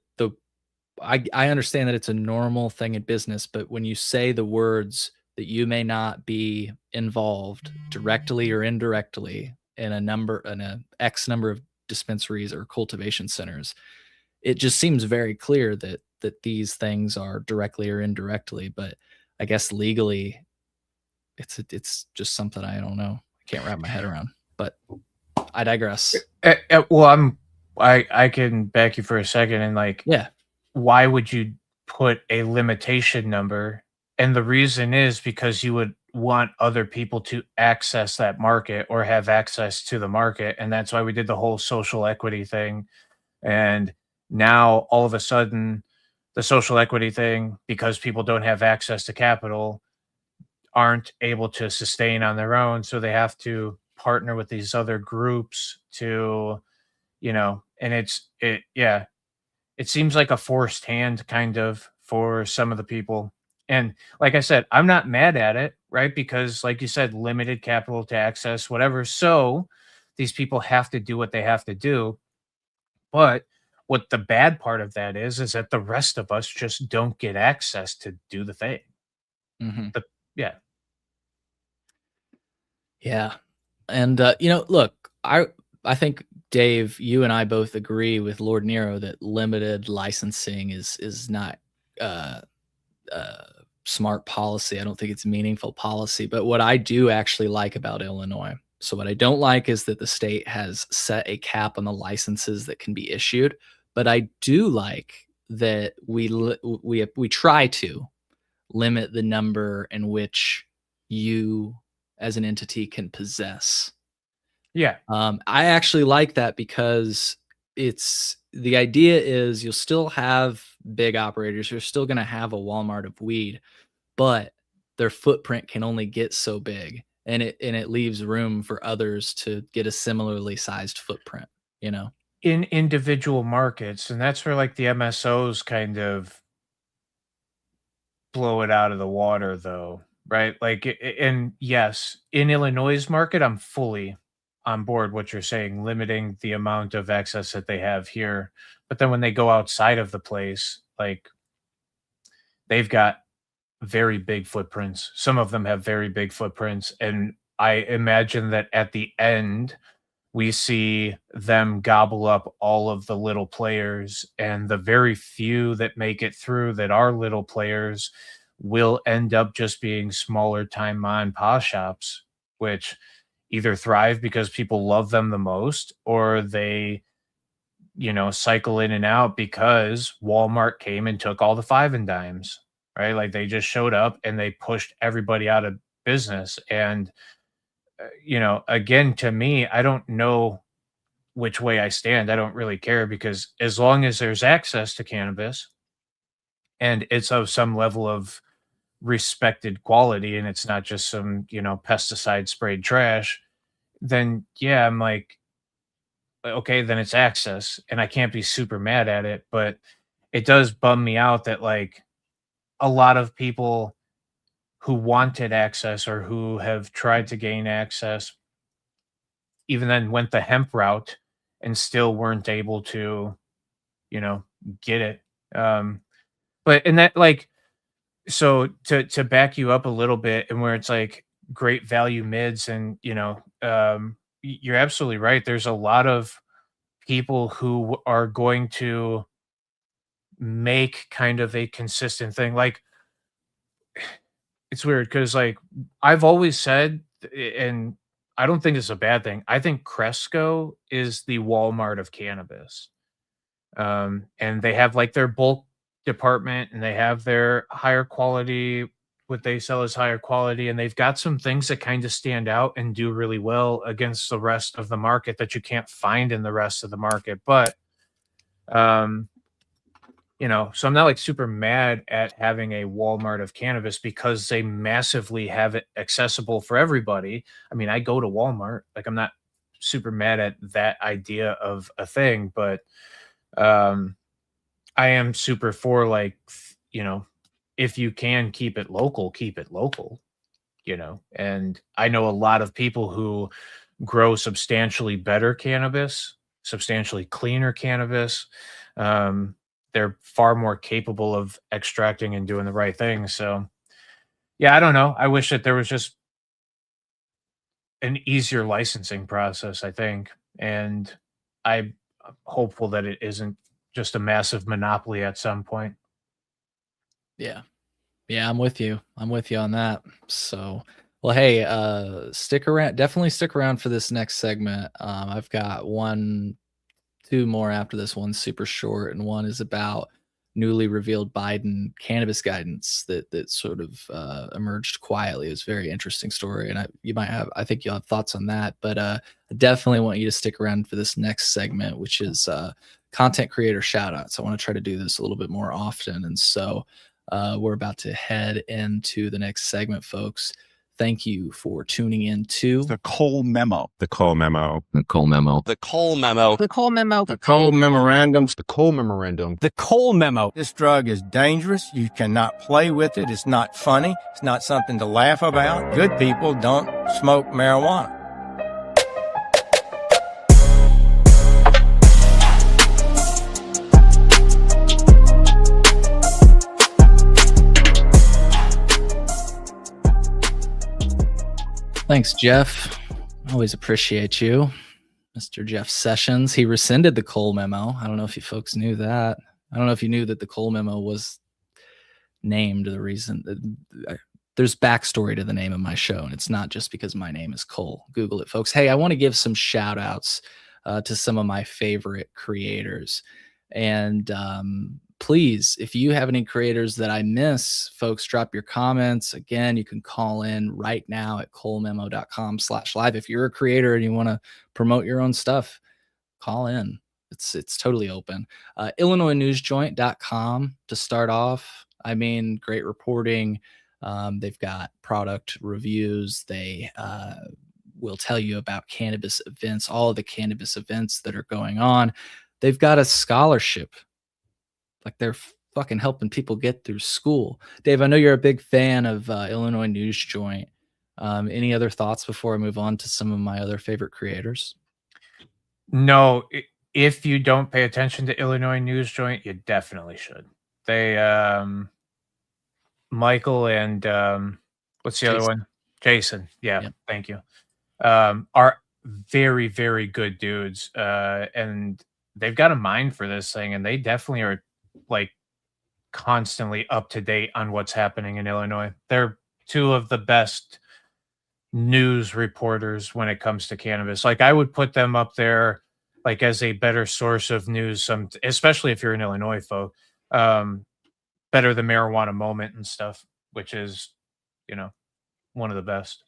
I understand that it's a normal thing in business, but when you say the words that you may not be involved directly or indirectly in a X number of dispensaries or cultivation centers, it just seems very clear that these things are directly or indirectly. But I guess legally, it's just something I don't know. I can't wrap my head around. But I digress. Well, I can back you for a second and like, Yeah. why would you put a limitation number? And the reason is because you would want other people to access that market or have access to the market. And that's why we did the whole social equity thing. And now all of a sudden, the social equity thing, because people don't have access to capital, aren't able to sustain on their own. So they have to partner with these other groups to, and yeah, it seems like a forced hand kind of for some of the people. And like I said, I'm not mad at it, right? Because like you said, limited capital to access, whatever. So these people have to do what they have to do. But what the bad part of that is that the rest of us just don't get access to do the thing. Mhm. The, yeah. Yeah. And look, I think Dave, you and I both agree with Lord Nero that limited licensing is not uh uh smart policy. I don't think it's meaningful policy. But what I do actually like about Illinois, so what I don't like is that the state has set a cap on the licenses that can be issued. But I do like that we try to limit the number in which you as an entity can possess. Yeah. I actually like that because it's the idea is you'll still have big operators. You're still going to have a Walmart of weed, but their footprint can only get so big, and it leaves room for others to get a similarly sized footprint. You know. In individual markets, and that's where like the MSOs kind of blow it out of the water though, right? Like and yes, in Illinois' market, I'm fully on board what you're saying, limiting the amount of access that they have here. But then when they go outside of the place, like they've got very big footprints. Some of them have very big footprints, and I imagine that at the end we see them gobble up all of the little players, and the very few that make it through that are little players will end up just being smaller time mom and pop shops, which either thrive because people love them the most, or they, cycle in and out because Walmart came and took all the five and dimes, right? Like they just showed up and they pushed everybody out of business. And again, to me, I don't know which way I stand. I don't really care, because as long as there's access to cannabis and it's of some level of respected quality and it's not just some, pesticide sprayed trash, then yeah, I'm like, okay, then it's access and I can't be super mad at it. But it does bum me out that like a lot of people who wanted access or who have tried to gain access even then went the hemp route and still weren't able to, get it. But and that like, so to back you up a little bit, and where it's like great value mids, and you're absolutely right. There's a lot of people who are going to make kind of a consistent thing. Like it's weird because like I've always said, and I don't think it's a bad thing. I think Cresco is the Walmart of cannabis. And they have like their bulk department, and they have their higher quality, what they sell is higher quality, and they've got some things that kind of stand out and do really well against the rest of the market that you can't find in the rest of the market. But so I'm not like super mad at having a Walmart of cannabis because they massively have it accessible for everybody. I mean, I go to Walmart, like I'm not super mad at that idea of a thing, but I am super for like, if you can keep it local, and I know a lot of people who grow substantially better cannabis, substantially cleaner cannabis. They're far more capable of extracting and doing the right thing. So yeah, I don't know. I wish that there was just an easier licensing process, I think. And I'm hopeful that it isn't just a massive monopoly at some point. Yeah. Yeah, I'm with you. I'm with you on that. So, well, hey, stick around. Definitely stick around for this next segment. I've got two more after this. One's super short, and one is about newly revealed Biden cannabis guidance that sort of emerged quietly. It was a very interesting story, and I think you'll have thoughts on that. But I definitely want you to stick around for this next segment, which is content creator shout outs. I want to try to do this a little bit more often, and so we're about to head into the next segment, folks. Thank you for tuning in to The Cole Memo. The Cole Memo. The Cole Memo. The Cole Memo. The Cole Memo. The Cole Memorandums. The Cole Memorandum. The Cole Memo. This drug is dangerous. You cannot play with it. It's not funny. It's not something to laugh about. Good people don't smoke marijuana. Thanks, Jeff. Always appreciate you, Mr. Jeff Sessions. He rescinded the Cole memo. I don't know if you folks knew that. I don't know if you knew that the Cole memo was named the reason. There's backstory to the name of my show, and it's not just because my name is Cole. Google it, folks. Hey, I want to give some shout outs to some of my favorite creators. And please, if you have any creators that I miss, folks, drop your comments. Again, you can call in right now at colememo.com/live. If you're a creator and you want to promote your own stuff, call in. It's totally open. IllinoisNewsJoint.com to start off. I mean, great reporting. They've got product reviews. They will tell you about cannabis events, all of the cannabis events that are going on. They've got a scholarship. Like they're fucking helping people get through school. Dave, I know you're a big fan of Illinois News Joint. Any other thoughts before I move on to some of my other favorite creators? No, if you don't pay attention to Illinois News Joint, you definitely should. They, Michael and what's the other one? Jason. Yeah, thank you. Are very, very good dudes. And they've got a mind for this thing, and they definitely are like constantly up to date on what's happening in Illinois. They're two of the best news reporters when it comes to cannabis. Like I would put them up there like as a better source of news, especially if you're in Illinois, folk. Better than Marijuana Moment and stuff, which is, one of the best.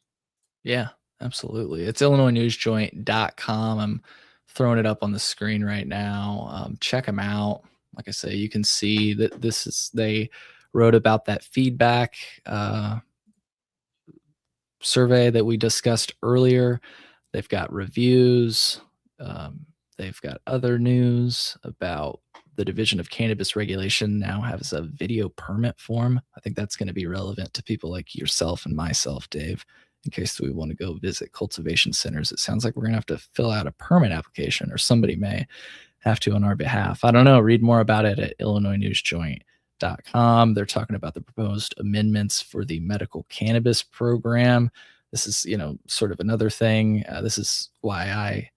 Yeah, absolutely. It's IllinoisNewsJoint.com. I'm throwing it up on the screen right now. Check them out. Like I say, you can see that they wrote about that feedback survey that we discussed earlier. They've got reviews. They've got other news about the Division of Cannabis Regulation now has a video permit form. I think that's going to be relevant to people like yourself and myself, Dave, in case we want to go visit cultivation centers. It sounds like we're going to have to fill out a permit application, or somebody may have to on our behalf. I don't know. Read more about it at IllinoisNewsJoint.com. They're talking about the proposed amendments for the medical cannabis program. This is, sort of another thing. This is why I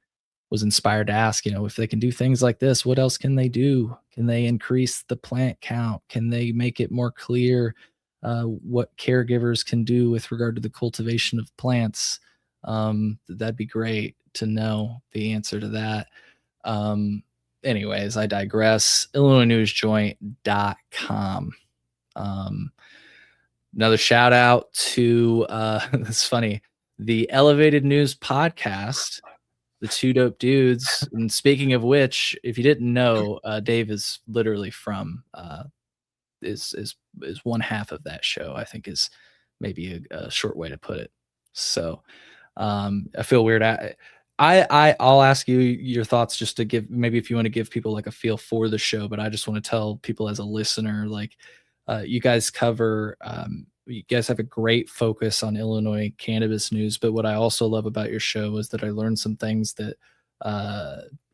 was inspired to ask, if they can do things like this, what else can they do? Can they increase the plant count? Can they make it more clear what caregivers can do with regard to the cultivation of plants? That'd be great to know the answer to that. Anyways, I digress. IllinoisNewsJoint.com. Another shout out to, it's funny, the Elevated News Podcast, the Two Dope Dudes. And speaking of which, if you didn't know, Dave is literally from is one half of that show, I think, is maybe a short way to put it. So I feel weird. I'll ask you your thoughts just to give, maybe if you want to give people like a feel for the show, but I just want to tell people as a listener, like you guys you guys have a great focus on Illinois cannabis news. But what I also love about your show is that I learned some things that,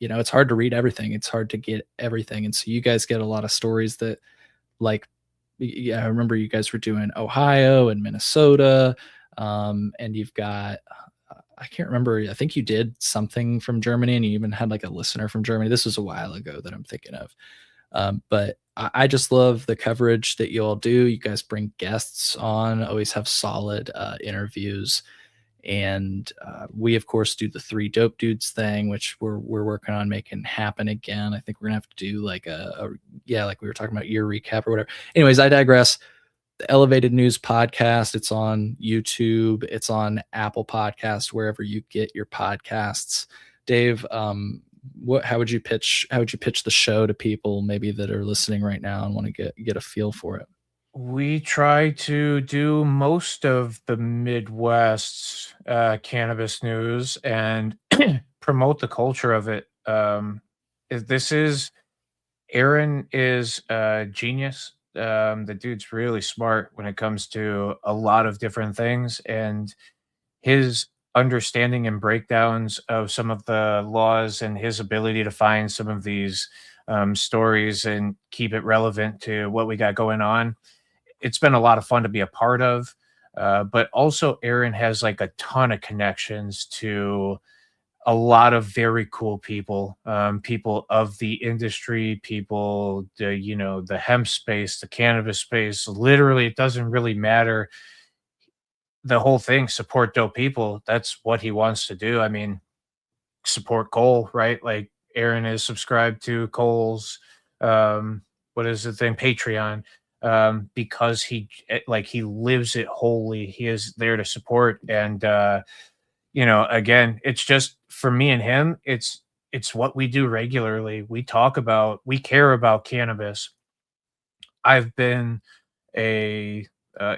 it's hard to read everything. It's hard to get everything. And so you guys get a lot of stories that, like, I remember you guys were doing Ohio and Minnesota. And you've got, I can't remember, I think you did something from Germany, and you even had like a listener from Germany. This was a while ago that I'm thinking of. But I just love the coverage that you all do. You guys bring guests on, always have solid like and we of course do the Three Dope Dudes thing, which we're working on making happen again. I think we're gonna have to do like like we were talking about, year recap or whatever. Anyways, I digress. The Elevated News Podcast, it's on YouTube, it's on Apple Podcasts, wherever you get your podcasts. Dave, how would you pitch the show to people maybe that are listening right now and want to get a feel for it? We try to do most of the Midwest's cannabis news and promote the culture of it. Aaron is a genius. The dude's really smart when it comes to a lot of different things, and his understanding and breakdowns of some of the laws and his ability to find some of these stories and keep it relevant to what we got going on. It's been a lot of fun to be a part of. But also Aaron has like a ton of connections to a lot of very cool people, people of the industry, people, the hemp space, the cannabis space. Literally, it doesn't really matter. The whole thing, support dope people. That's what he wants to do. I mean, support Cole, right? Like Aaron is subscribed to Cole's, um, what is the thing, Patreon, because he lives it wholly. He is there to support, and again, it's just for me and him. It's what we do regularly. We care about cannabis. I've been a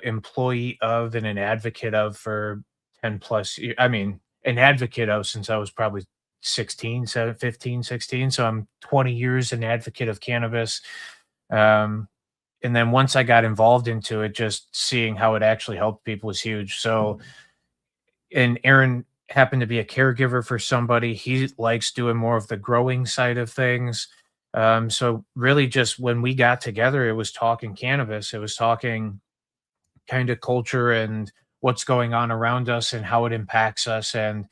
employee of and an advocate of for 10 plus years. I mean, an advocate of since I was probably 16, 15, 16. So I'm 20 years an advocate of cannabis. And then once I got involved into it, just seeing how it actually helped people was huge. So, and Aaron happened to be a caregiver for somebody. He likes doing more of the growing side of things. So really just when we got together, it was talking cannabis. It was talking kind of culture and what's going on around us and how it impacts us. And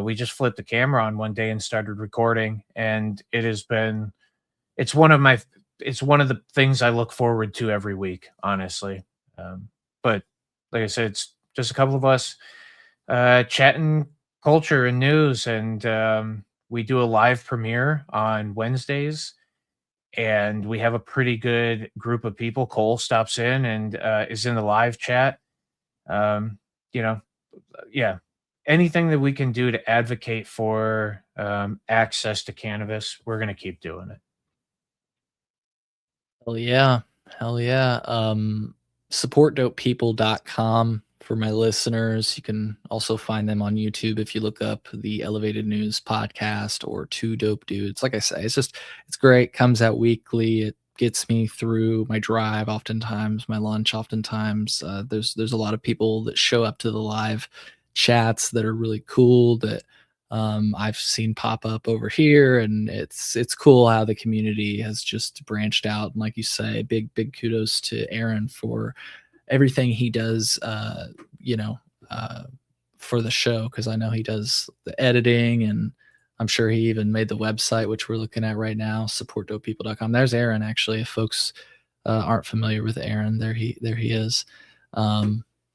we just flipped the camera on one day and started recording. And it's one of the things I look forward to every week, honestly. But like I said, it's just a couple of us chatting culture and news. And we do a live premiere on Wednesdays, and we have a pretty good group of people. Cole stops in and is in the live chat. Um, you know, yeah, anything that we can do to advocate for access to cannabis, we're going to keep doing it. Hell yeah. Hell yeah. Supportdopepeople.com for my listeners. You can also find them on YouTube if you look up the Elevated News podcast or Two Dope Dudes. Like I say, it's great. Comes out weekly. It gets me through my drive oftentimes, my lunch oftentimes. There's a lot of people that show up to the live chats that are really cool that I've seen pop up over here, and it's cool how the community has just branched out. And like you say, big kudos to Aaron for everything he does. For the show, because I know he does the editing, and I'm sure he even made the website, which we're looking at right now, supportdopepeople.com. There's Aaron, actually. If folks aren't familiar with Aaron, there he is.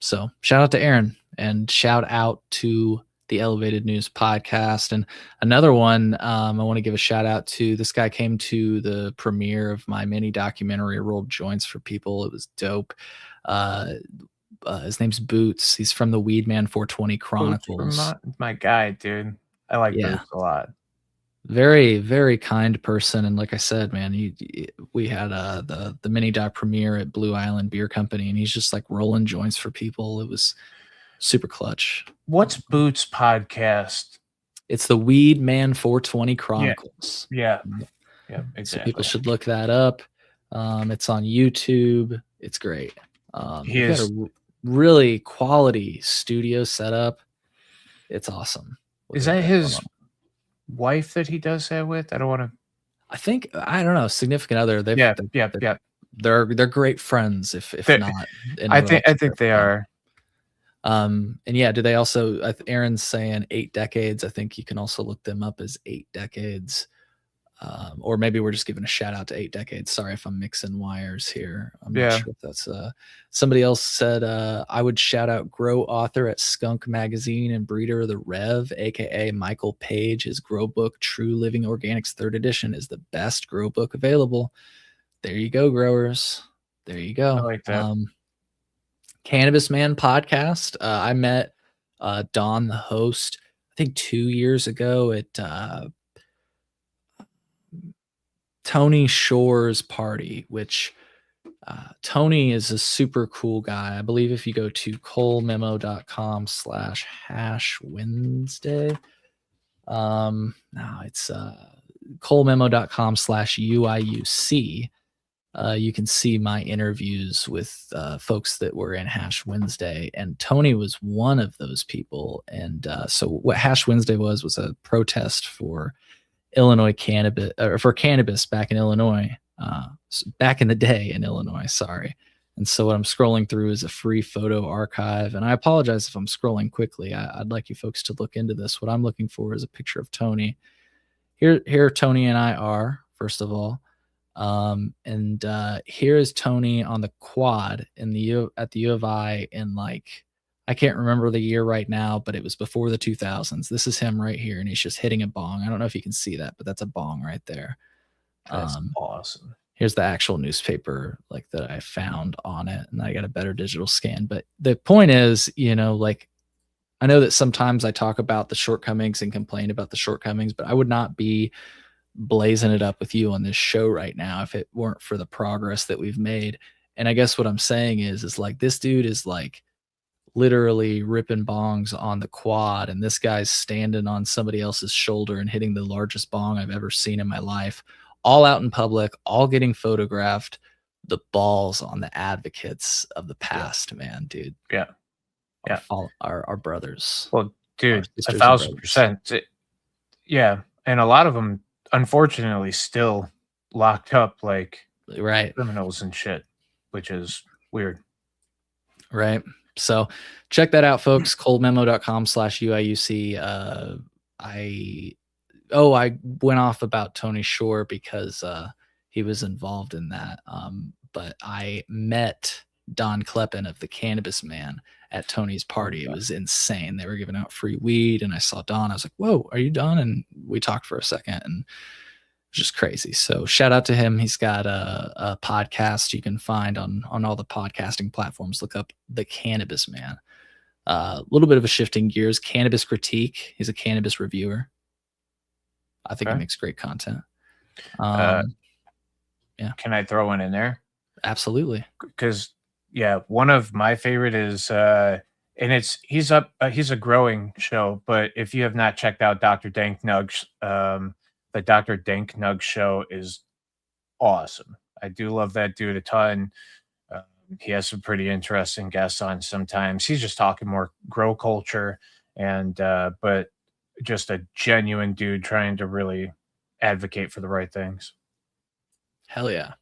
So shout out to Aaron, and shout out to the Elevated News podcast. And another one, I want to give a shout out to. This guy came to the premiere of my mini documentary, Rolled Joints for People. It was dope. His name's Boots. He's from the Weedman 420 Chronicles. My guy, dude. I like Boots a lot. Very, very kind person. And like I said, man, we had the mini doc premiere at Blue Island Beer Company, and he's just like rolling joints for people. It was super clutch. What's Boots' podcast? It's the Weedman 420 Chronicles. Yeah, exactly. So people should look that up. It's on YouTube. It's great. He got a really quality studio setup. It's awesome. Is that his wife that he does that with? I don't want to. I don't know. Significant other. They're great friends. If not, I think they are. And yeah, do they also? Aaron's saying 8 decades. I think you can also look them up as 8 decades. Or maybe we're just giving a shout out to 8 decades. Sorry if I'm mixing wires here. I'm not sure if that's somebody else said I would shout out Grow Author at Skunk Magazine and Breeder of the Rev, aka Michael Page. His grow book, True Living Organics 3rd edition, is the best grow book available. There you go, growers. There you go. I like that. Cannabis Man podcast. I met Don, the host, I think 2 years ago at Tony Shore's party, which Tony is a super cool guy. I believe if you go to colememo.com/#Wednesday, no, it's colememo.com/UIUC. You can see my interviews with folks that were in Hash Wednesday, and Tony was one of those people. And so what Hash Wednesday was a protest for Illinois cannabis, or for cannabis back in Illinois, back in the day in Illinois. Sorry. And so what I'm scrolling through is a free photo archive. And I apologize if I'm scrolling quickly. I'd like you folks to look into this. What I'm looking for is a picture of Tony. Here Tony and I are, first of all. And here is Tony on the quad at the U of I in, like, I can't remember the year right now, but it was before the 2000s. This is him right here, and he's just hitting a bong. I don't know if you can see that, but that's a bong right there. That's awesome. Here's the actual newspaper like that I found on it, and I got a better digital scan. But the point is, like, I know that sometimes I talk about the shortcomings and complain about the shortcomings, but I would not be blazing it up with you on this show right now if it weren't for the progress that we've made. And I guess what I'm saying is like, this dude is like literally ripping bongs on the quad, and this guy's standing on somebody else's shoulder and hitting the largest bong I've ever seen in my life, all out in public, all getting photographed. The balls on the advocates of the past, man, dude. Yeah. Yeah. Our brothers. Well, dude, sisters and brothers. 1,000%. Yeah. And a lot of them, unfortunately, still locked up like Right. criminals and shit, which is weird. Right. So check that out, folks. coldmemo.com/UIUC. I went off about Tony Shore because he was involved in that. But I met Don Kleppen of the Cannabis Man at Tony's party. It was insane. They were giving out free weed, and I saw Don. I was like, "Whoa, are you Don?" And we talked for a second, and it was just crazy. So shout out to him. He's got a podcast you can find on all the podcasting platforms. Look up The Cannabis Man. A little bit of a shifting gears. Cannabis Critique. He's a cannabis reviewer. I think he makes great content. Yeah. Can I throw one in there? Absolutely. Because one of my favorite is and he's a growing show, but if you have not checked out Dr. Dank Nugs, the Dr. Dank Nugs show is awesome. I do love that dude a ton. He has some pretty interesting guests on sometimes. He's just talking more grow culture and but just a genuine dude trying to really advocate for the right things. Hell yeah.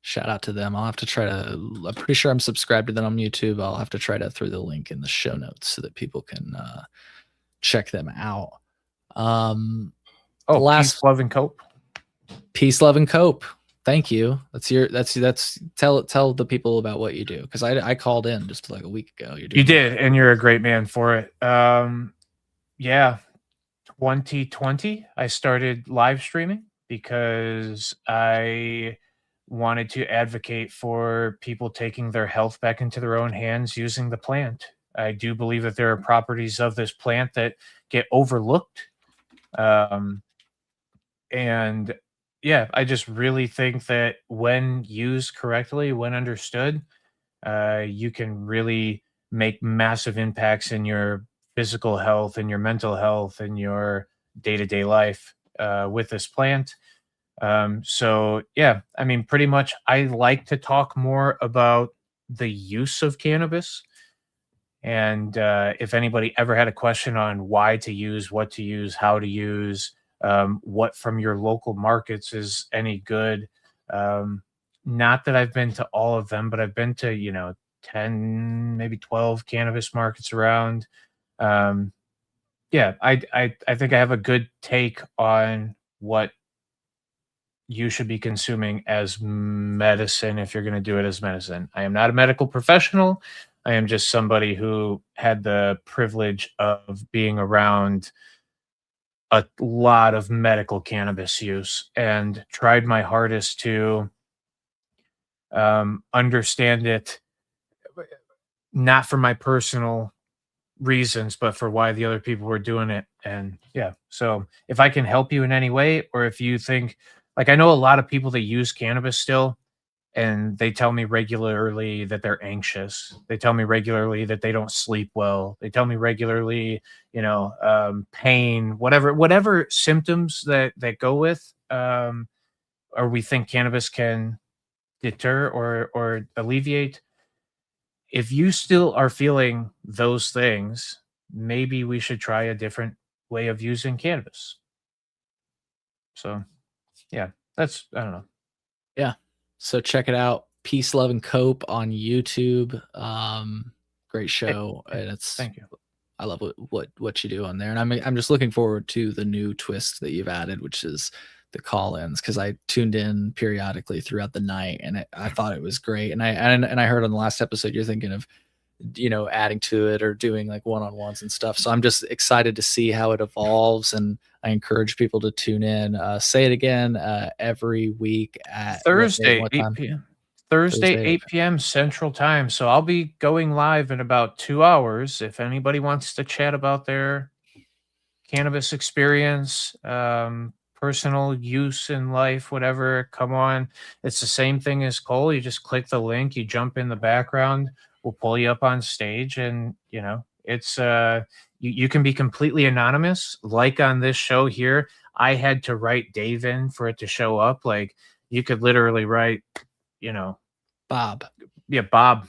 Shout out to them. I'll have to try to, I'm pretty sure I'm subscribed to them on YouTube. I'll have to try to throw the link in the show notes so that people can check them out. Peace, love, and cope. Peace, love, and cope. Thank you. Tell the people about what you do, because I called in just like a week ago. You did, and you're a great man for it. 2020, I started live streaming because I wanted to advocate for people taking their health back into their own hands using the plant. I do believe that there are properties of this plant that get overlooked. And yeah, I just really think that when used correctly, when understood, you can really make massive impacts in your physical health and your mental health and your day-to-day life with this plant. So yeah, I mean, pretty much I like to talk more about the use of cannabis. And if anybody ever had a question on why to use, what to use, how to use, what from your local markets is any good. Not that I've been to all of them, but I've been to, 10, maybe 12 cannabis markets around. Yeah, I think I have a good take on what you should be consuming as medicine if you're going to do it as medicine. I am not a medical professional. I am just somebody who had the privilege of being around a lot of medical cannabis use and tried my hardest to understand it, not for my personal reasons, but for why the other people were doing it. And yeah, so if I can help you in any way, or if you think, like, I know a lot of people that use cannabis still, and they tell me regularly that they're anxious. They tell me regularly that they don't sleep well. They tell me regularly, pain, whatever symptoms that go with, or we think cannabis can deter or alleviate. If you still are feeling those things, maybe we should try a different way of using cannabis. So, yeah, I don't know. Yeah. So check it out. Peace, Love, and Cope on YouTube. Great show, and it's Thank you. I love what you do on there, and I'm just looking forward to the new twist that you've added, which is the call-ins, because I tuned in periodically throughout the night, and I thought it was great. And I heard on the last episode you're thinking of adding to it or doing like one-on-ones and stuff. So I'm just excited to see how it evolves, and I encourage people to tune in. Say it again, every week at Thursday, what 8 time? p.m. Thursday, 8 p.m. Central Time. So I'll be going live in about 2 hours. If anybody wants to chat about their cannabis experience, personal use in life, whatever, come on. It's the same thing as Cole. You just click the link, you jump in the background, we'll pull you up on stage, and it's you can be completely anonymous. Like on this show here, I had to write Dave in for it to show up. Like, you could literally write, Bob. Yeah, Bob.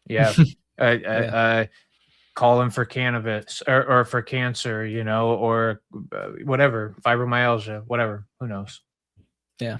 Yeah. Yeah. Calling for cannabis or for cancer, or whatever, fibromyalgia, whatever. Who knows? Yeah.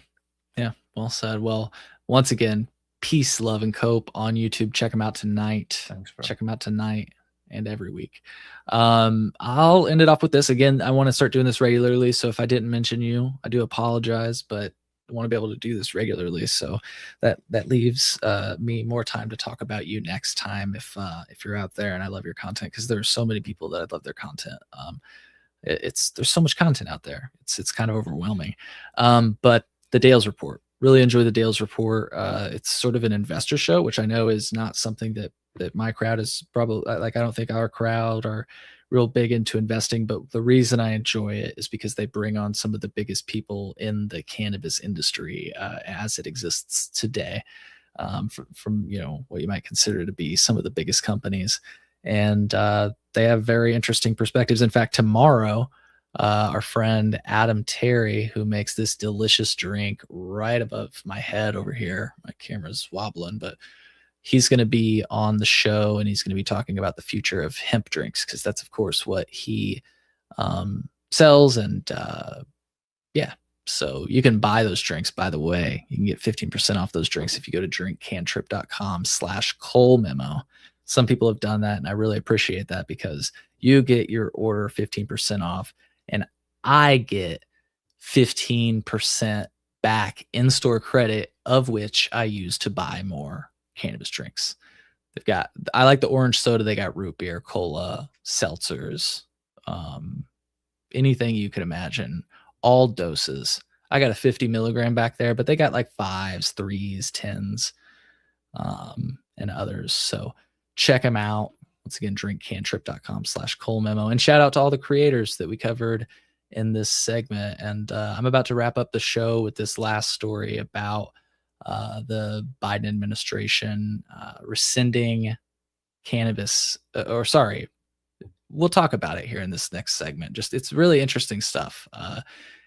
Yeah. Well said. Well, once again, Peace, Love, and Cope on YouTube. Check them out tonight. Thanks, bro. Check them out tonight and every week. I'll end it off with this again. I want to start doing this regularly. So if I didn't mention you, I do apologize, but I want to be able to do this regularly. So that leaves me more time to talk about you next time if you're out there and I love your content, because there's so many people that I love their content. There's so much content out there. It's kind of overwhelming. But the Dales Report, really enjoy the Dales Report. It's sort of an investor show, which I know is not something that my crowd is probably like. I don't think our crowd are real big into investing, but the reason I enjoy it is because they bring on some of the biggest people in the cannabis industry as it exists today, from what you might consider to be some of the biggest companies, and they have very interesting perspectives. In fact, tomorrow, our friend Adam Terry, who makes this delicious drink right above my head over here, my camera's wobbling, but he's going to be on the show, and he's going to be talking about the future of hemp drinks, because that's of course what he sells. And yeah, so you can buy those drinks, by the way. You can get 15% off those drinks if you go to drinkcantrip.com/Cole Memo. Some people have done that, and I really appreciate that, because you get your order 15% off, and I get 15% back in-store credit, of which I use to buy more cannabis drinks. I like the orange soda. They got root beer, cola, seltzers, anything you could imagine, all doses. I got a 50 milligram back there, but they got like 5s, 3s, 10s, and others. So check them out. Once again, drinkcantrip.com/Cole Memo. And shout out to all the creators that we covered in this segment. And I'm about to wrap up the show with this last story about the Biden administration rescinding cannabis, we'll talk about it here in this next segment. It's really interesting stuff.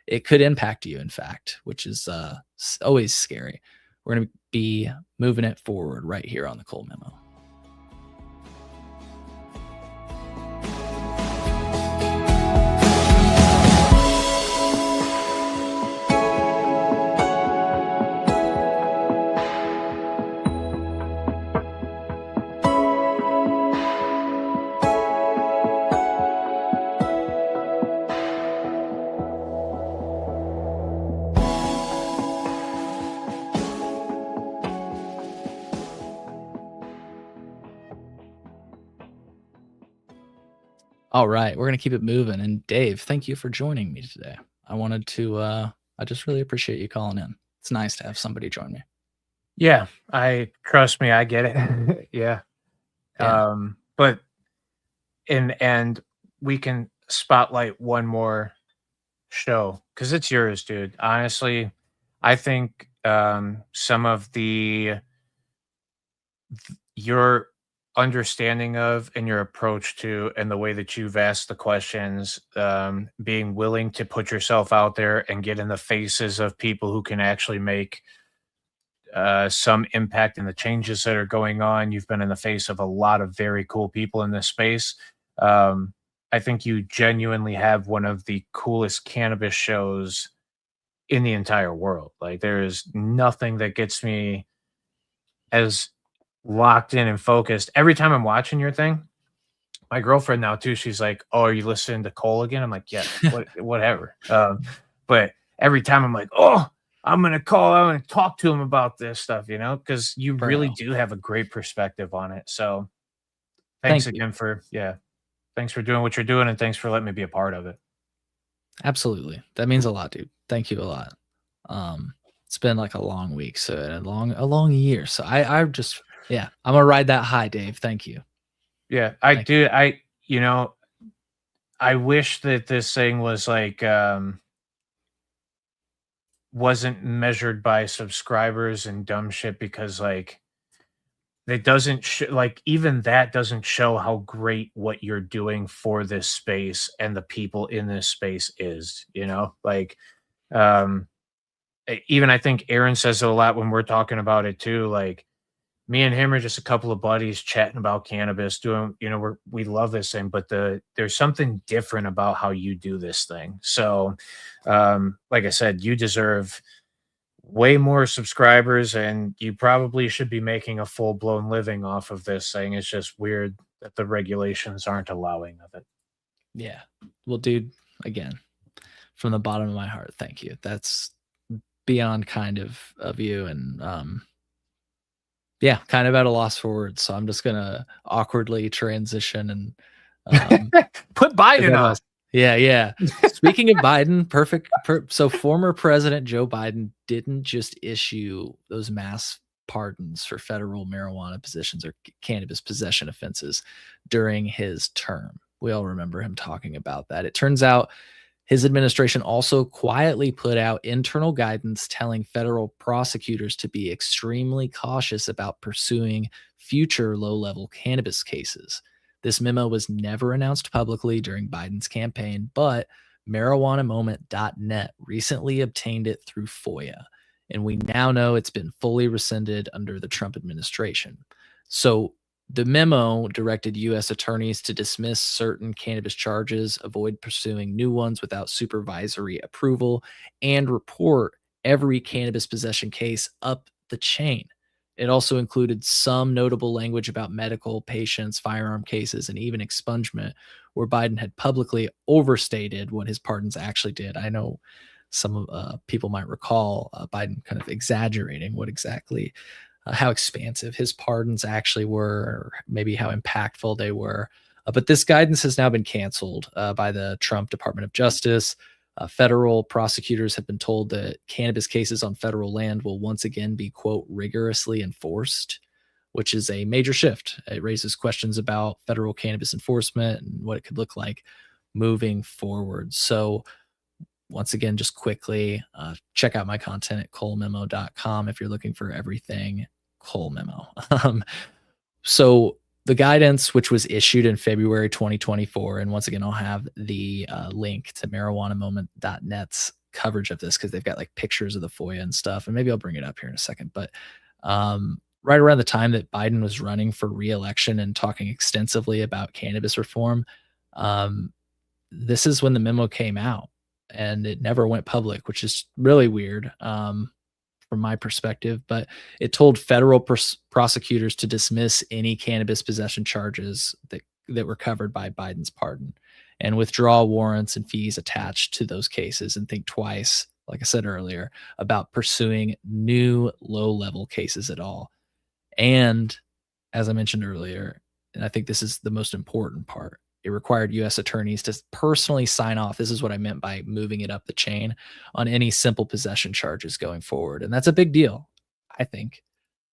It could impact you, in fact, which is always scary. We're going to be moving it forward right here on the Cole Memo. All right, we're going to keep it moving. And Dave, thank you for joining me today. I just really appreciate you calling in. It's nice to have somebody join me. Yeah, trust me, I get it. Yeah. But and we can spotlight one more show, because it's yours, dude. Honestly, I think some of your understanding of and your approach to, and the way that you've asked the questions, being willing to put yourself out there and get in the faces of people who can actually make some impact in the changes that are going on. You've been in the face of a lot of very cool people in this space. I think you genuinely have one of the coolest cannabis shows in the entire world. Like, there is nothing that gets me as locked in and focused. Every time I'm watching your thing, my girlfriend now too, she's like, "Oh, are you listening to Cole again?" I'm like, "Yeah, whatever." But every time I'm like, "Oh, I'm gonna call. I'm gonna talk to him about this stuff," because you really Bro. do have a great perspective on it. So thanks Thank you. again thanks for doing what you're doing, and thanks for letting me be a part of it. Absolutely. That means a lot, dude. Thank you a lot. It's been like a long week, so and a long year. So I just yeah, I'm gonna ride that high, Dave. Thank you. Yeah, I Thank do. I wish that this thing was like wasn't measured by subscribers and dumb shit because like it doesn't like even that doesn't show how great what you're doing for this space and the people in this space is, like um even I think Aaron says it a lot when we're talking about it too, like me and him are just a couple of buddies chatting about cannabis, doing, we love this thing, but there's something different about how you do this thing. So, like I said, you deserve way more subscribers, and you probably should be making a full blown living off of this thing. It's just weird that the regulations aren't allowing of it. Yeah. Well, dude, again, from the bottom of my heart, thank you. That's beyond kind of you, and yeah, kind of at a loss for words. So I'm just gonna awkwardly transition and Put Biden on. Yeah, yeah. Speaking of Biden, so former President Joe Biden didn't just issue those mass pardons for federal marijuana possessions or cannabis possession offenses during his term. We all remember him talking about that. It turns out his administration also quietly put out internal guidance telling federal prosecutors to be extremely cautious about pursuing future low-level cannabis cases. This memo was never announced publicly during Biden's campaign, but marijuanamoment.net recently obtained it through FOIA, and we now know it's been fully rescinded under the Trump administration. So the memo directed U.S. attorneys to dismiss certain cannabis charges, avoid pursuing new ones without supervisory approval, and report every cannabis possession case up the chain. It also included some notable language about medical patients, firearm cases, and even expungement, where Biden had publicly overstated what his pardons actually did. I know some people might recall Biden kind of exaggerating what exactly how expansive his pardons actually were, or maybe how impactful they were. But this guidance has now been canceled by the Trump Department of Justice. Federal prosecutors have been told that cannabis cases on federal land will once again be, quote, rigorously enforced, which is a major shift. It raises questions about federal cannabis enforcement and what it could look like moving forward. So, once again, just quickly, check out my content at colememo.com if you're looking for everything Cole Memo. So the guidance, which was issued in February 2024, and once again, I'll have the link to marijuanamoment.net's coverage of this because they've got like pictures of the FOIA and stuff, and maybe I'll bring it up here in a second. But right around the time that Biden was running for re-election and talking extensively about cannabis reform, this is when the memo came out, and it never went public, which is really weird from my perspective. But it told federal prosecutors to dismiss any cannabis possession charges that were covered by Biden's pardon and withdraw warrants and fees attached to those cases, and think twice, like I said earlier, about pursuing new low-level cases at all. And as I mentioned earlier, and I think this is the most important part, it required U.S. attorneys to personally sign off. This is what I meant by moving it up the chain on any simple possession charges going forward. And that's a big deal, I think.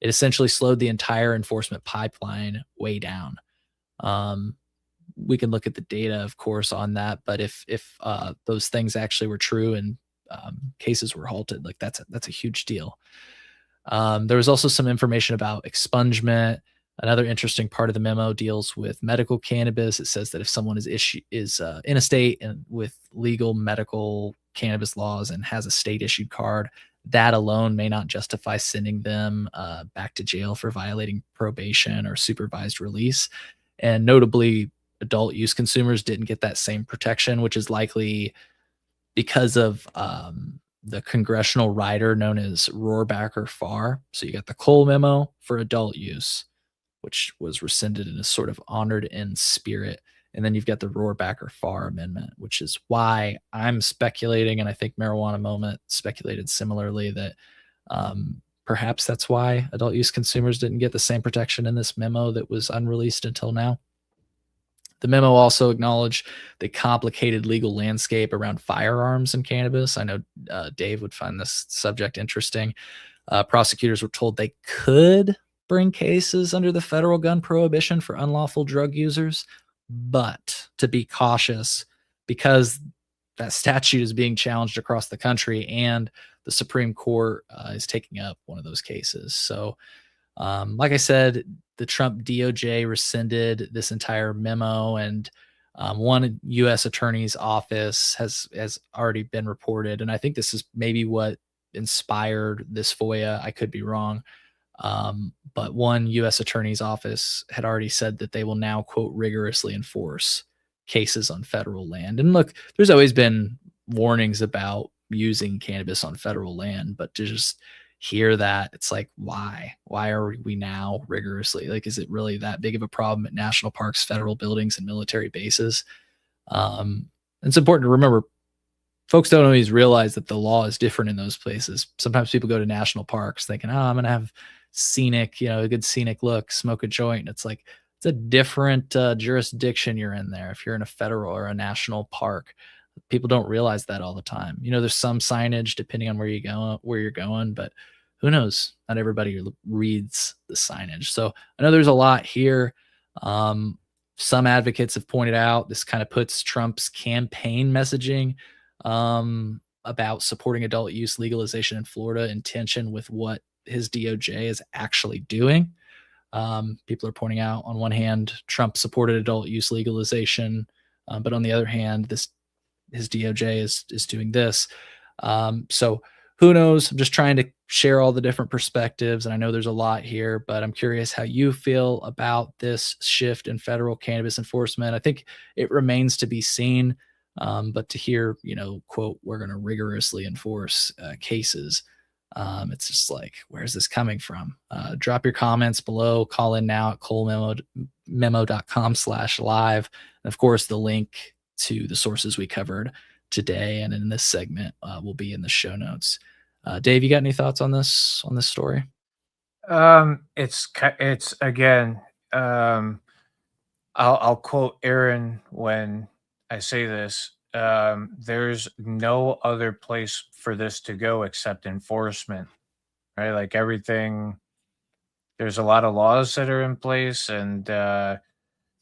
It essentially slowed the entire enforcement pipeline way down. We can look at the data, of course, on that. But if those things actually were true and cases were halted, like that's a huge deal. There was also some information about expungement. Another interesting part of the memo deals with medical cannabis. It says that if someone is in a state and with legal medical cannabis laws and has a state issued card, that alone may not justify sending them back to jail for violating probation or supervised release. And notably, adult use consumers didn't get that same protection, which is likely because of the congressional writer known as Rohrabacher-Farr. So you got the Cole memo for adult use, which was rescinded and is sort of honored in spirit. And then you've got the Rohrabacher-Farr amendment, which is why I'm speculating, and I think Marijuana Moment speculated similarly, that perhaps that's why adult use consumers didn't get the same protection in this memo that was unreleased until now. The memo also acknowledged the complicated legal landscape around firearms and cannabis. I know Dave would find this subject interesting. Prosecutors were told they could bring cases under the federal gun prohibition for unlawful drug users, but to be cautious because that statute is being challenged across the country and the Supreme Court is taking up one of those cases. So, like I said, the Trump DOJ rescinded this entire memo, and one U.S. attorney's office has already been reported. And I think this is maybe what inspired this FOIA. I could be wrong. But one U.S. attorney's office had already said that they will now, quote, rigorously enforce cases on federal land. And look, there's always been warnings about using cannabis on federal land, but to just hear that, it's like, why are we now rigorously, like, is it really that big of a problem at national parks, federal buildings, and military bases? It's important to remember, folks don't always realize that the law is different in those places. Sometimes people go to national parks thinking, oh, I'm going to have scenic, a good scenic look, smoke a joint. And it's like, it's a different jurisdiction you're in there. If you're in a federal or a national park, people don't realize that all the time. There's some signage depending on where you're going, but who knows? Not everybody reads the signage. So I know there's a lot here. Some advocates have pointed out this kind of puts Trump's campaign messaging about supporting adult use legalization in Florida in tension with what his DOJ is actually doing. People are pointing out, on one hand, Trump supported adult use legalization, but on the other hand, his DOJ is doing this. So who knows? I'm just trying to share all the different perspectives, and I know there's a lot here, but I'm curious how you feel about this shift in federal cannabis enforcement. I think it remains to be seen, but to hear, quote, we're going to rigorously enforce cases, it's just like, where's this coming from? Drop your comments below. Call in now at colememo.com/live. And of course, the link to the sources we covered today and in this segment will be in the show notes. Dave, you got any thoughts on this story? It's again, I'll quote Aaron when I say this. There's no other place for this to go except enforcement, right? Like everything, there's a lot of laws that are in place, and the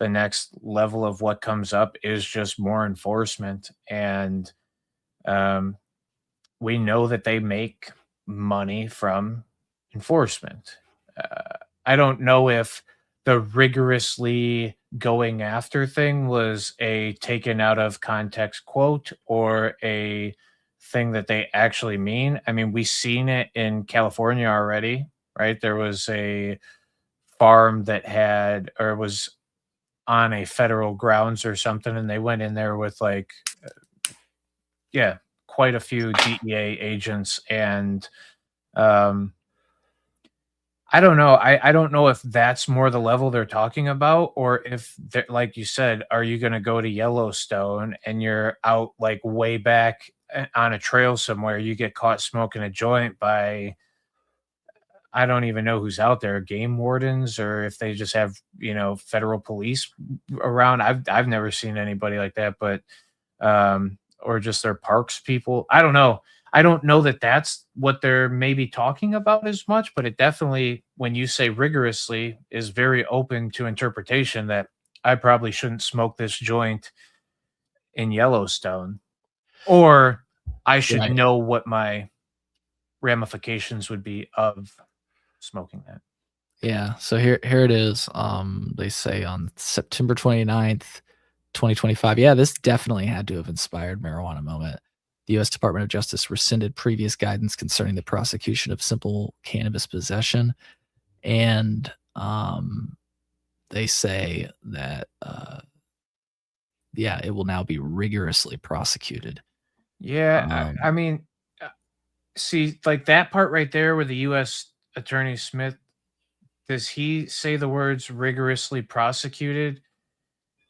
next level of what comes up is just more enforcement. And we know that they make money from enforcement. I don't know if the rigorously going after thing was a taken out of context quote or a thing that they actually mean. I mean, we've seen it in California already, right? There was a farm that had, or was on a federal grounds or something, and they went in there with like, quite a few DEA agents. And I don't know. I don't know if that's more the level they're talking about, or if, like you said, are you going to go to Yellowstone and you're out like way back on a trail somewhere, you get caught smoking a joint by, I don't even know who's out there, game wardens, or if they just have, federal police around. I've never seen anybody like that, but or just their parks people. I don't know. I don't know that that's what they're maybe talking about as much, but it definitely, when you say rigorously, is very open to interpretation that I probably shouldn't smoke this joint in Yellowstone, or I should Right. know what my ramifications would be of smoking that. Yeah. So here it is. They say on September 29th, 2025. Yeah, this definitely had to have inspired Marijuana Moment. The U.S. Department of Justice rescinded previous guidance concerning the prosecution of simple cannabis possession. And they say that, it will now be rigorously prosecuted. Yeah, I mean, See, like that part right there where the U.S. Attorney Smith, does he say the words rigorously prosecuted?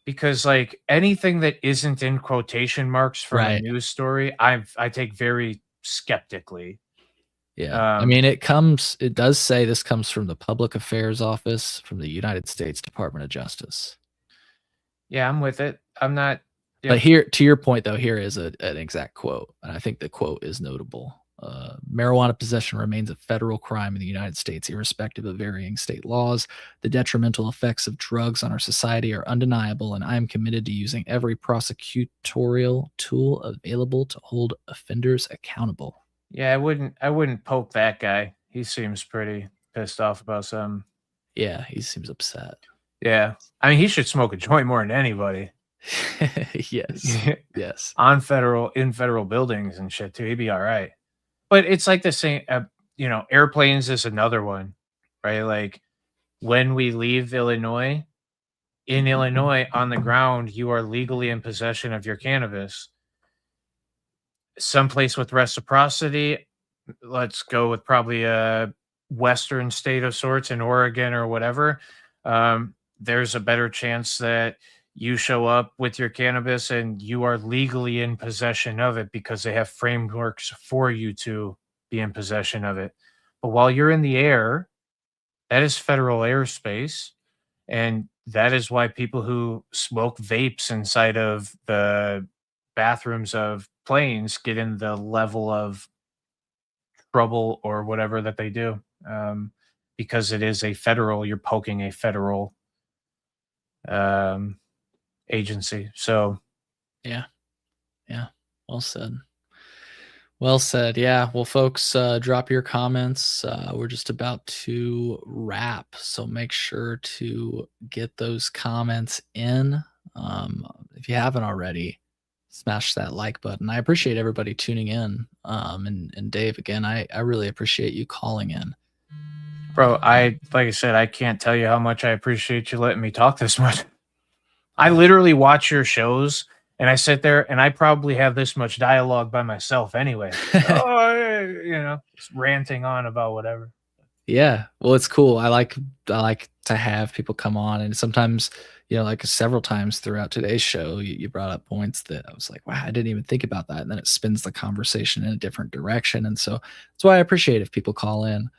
Because like anything that isn't in quotation marks from a Right. news story, I take very skeptically. Yeah. I mean, it does say this comes from the Public Affairs Office from the United States Department of Justice. Yeah, I'm with it. I'm not. But Yep. here, to your point, though, here is an exact quote, and I think the quote is notable. Marijuana possession remains a federal crime in the United States, irrespective of varying state laws. The detrimental effects of drugs on our society are undeniable, and I am committed to using every prosecutorial tool available to hold offenders accountable. Yeah, I wouldn't poke that guy. He seems pretty pissed off about something. Yeah, he seems upset. Yeah. I mean, he should smoke a joint more than anybody. Yes. Yes. In federal buildings and shit too. He'd be all right. But it's like the same, airplanes is another one, right? Like when we leave Illinois, in Illinois on the ground, you are legally in possession of your cannabis. Someplace with reciprocity, let's go with probably a Western state of sorts in Oregon or whatever. There's a better chance that you show up with your cannabis and you are legally in possession of it because they have frameworks for you to be in possession of it. But while you're in the air, that is federal airspace. And that is why people who smoke vapes inside of the bathrooms of planes get in the level of trouble or whatever that they do. Because it is you're poking a federal agency. So, Yeah. Yeah. Well said. Well said. Yeah. Well, folks, drop your comments. We're just about to wrap, so make sure to get those comments in. If you haven't already, smash that like button. I appreciate everybody tuning in. And Dave, again, I really appreciate you calling in. bro, like I said, I can't tell you how much I appreciate you letting me talk this much. I literally watch your shows and I sit there and I probably have this much dialogue by myself anyway. Just ranting on about whatever. Yeah. Well, it's cool. I like to have people come on, and sometimes, like several times throughout today's show, you brought up points that I was like, wow, I didn't even think about that. And then it spins the conversation in a different direction. And so that's why I appreciate if people call in.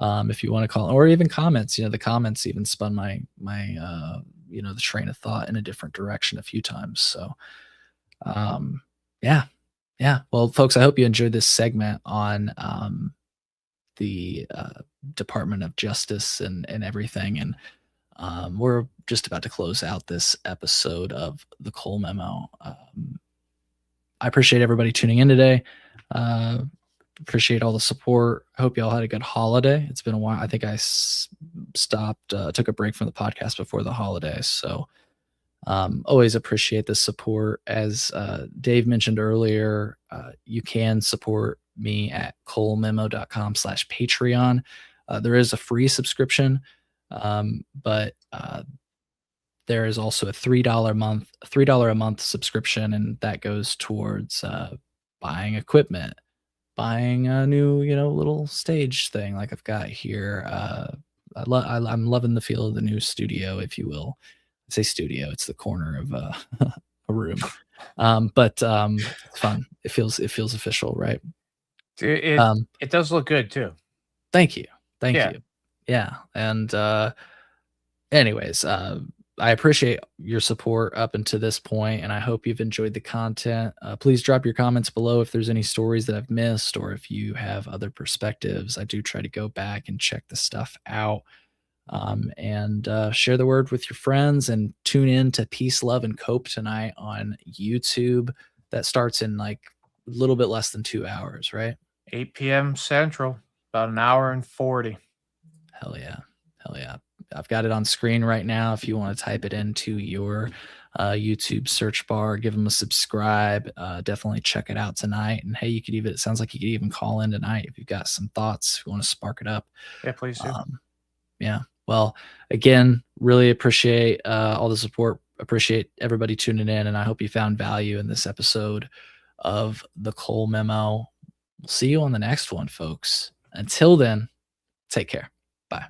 If you want to call, or even comments, the comments even spun my the train of thought in a different direction a few times. So yeah. Well, folks, I hope you enjoyed this segment on the Department of Justice and everything. And we're just about to close out this episode of the Cole Memo. I appreciate everybody tuning in today. Appreciate all the support. I hope y'all had a good holiday. It's been a while. I think I stopped, took a break from the podcast before the holidays. So always appreciate the support. As Dave mentioned earlier, you can support me at colememo.com/Patreon. There is a free subscription, but there is also a $3 a month subscription, and that goes towards buying equipment, buying a new, little stage thing like I've got here. I'm loving the feel of the new studio, if you will. I say studio, it's the corner of a room. But it's fun. It feels official, right? It does look good too. Thank you. Thank you. Yeah. And anyways, I appreciate your support up until this point, and I hope you've enjoyed the content. Please drop your comments below if there's any stories that I've missed, or if you have other perspectives. I do try to go back and check the stuff out. And share the word with your friends, and tune in to Peace, Love, and Cope tonight on YouTube. That starts in like a little bit less than 2 hours, right? 8 p.m. Central, about an hour and 40. Hell yeah. I've got it on screen right now. If you want to type it into your YouTube search bar, give them a subscribe. Definitely check it out tonight. And hey, it sounds like you could even call in tonight if you've got some thoughts, if you want to spark it up. Yeah, please do. Yeah. Well, again, really appreciate all the support. Appreciate everybody tuning in, and I hope you found value in this episode of the Cole Memo. We'll see you on the next one, folks. Until then, take care. Bye.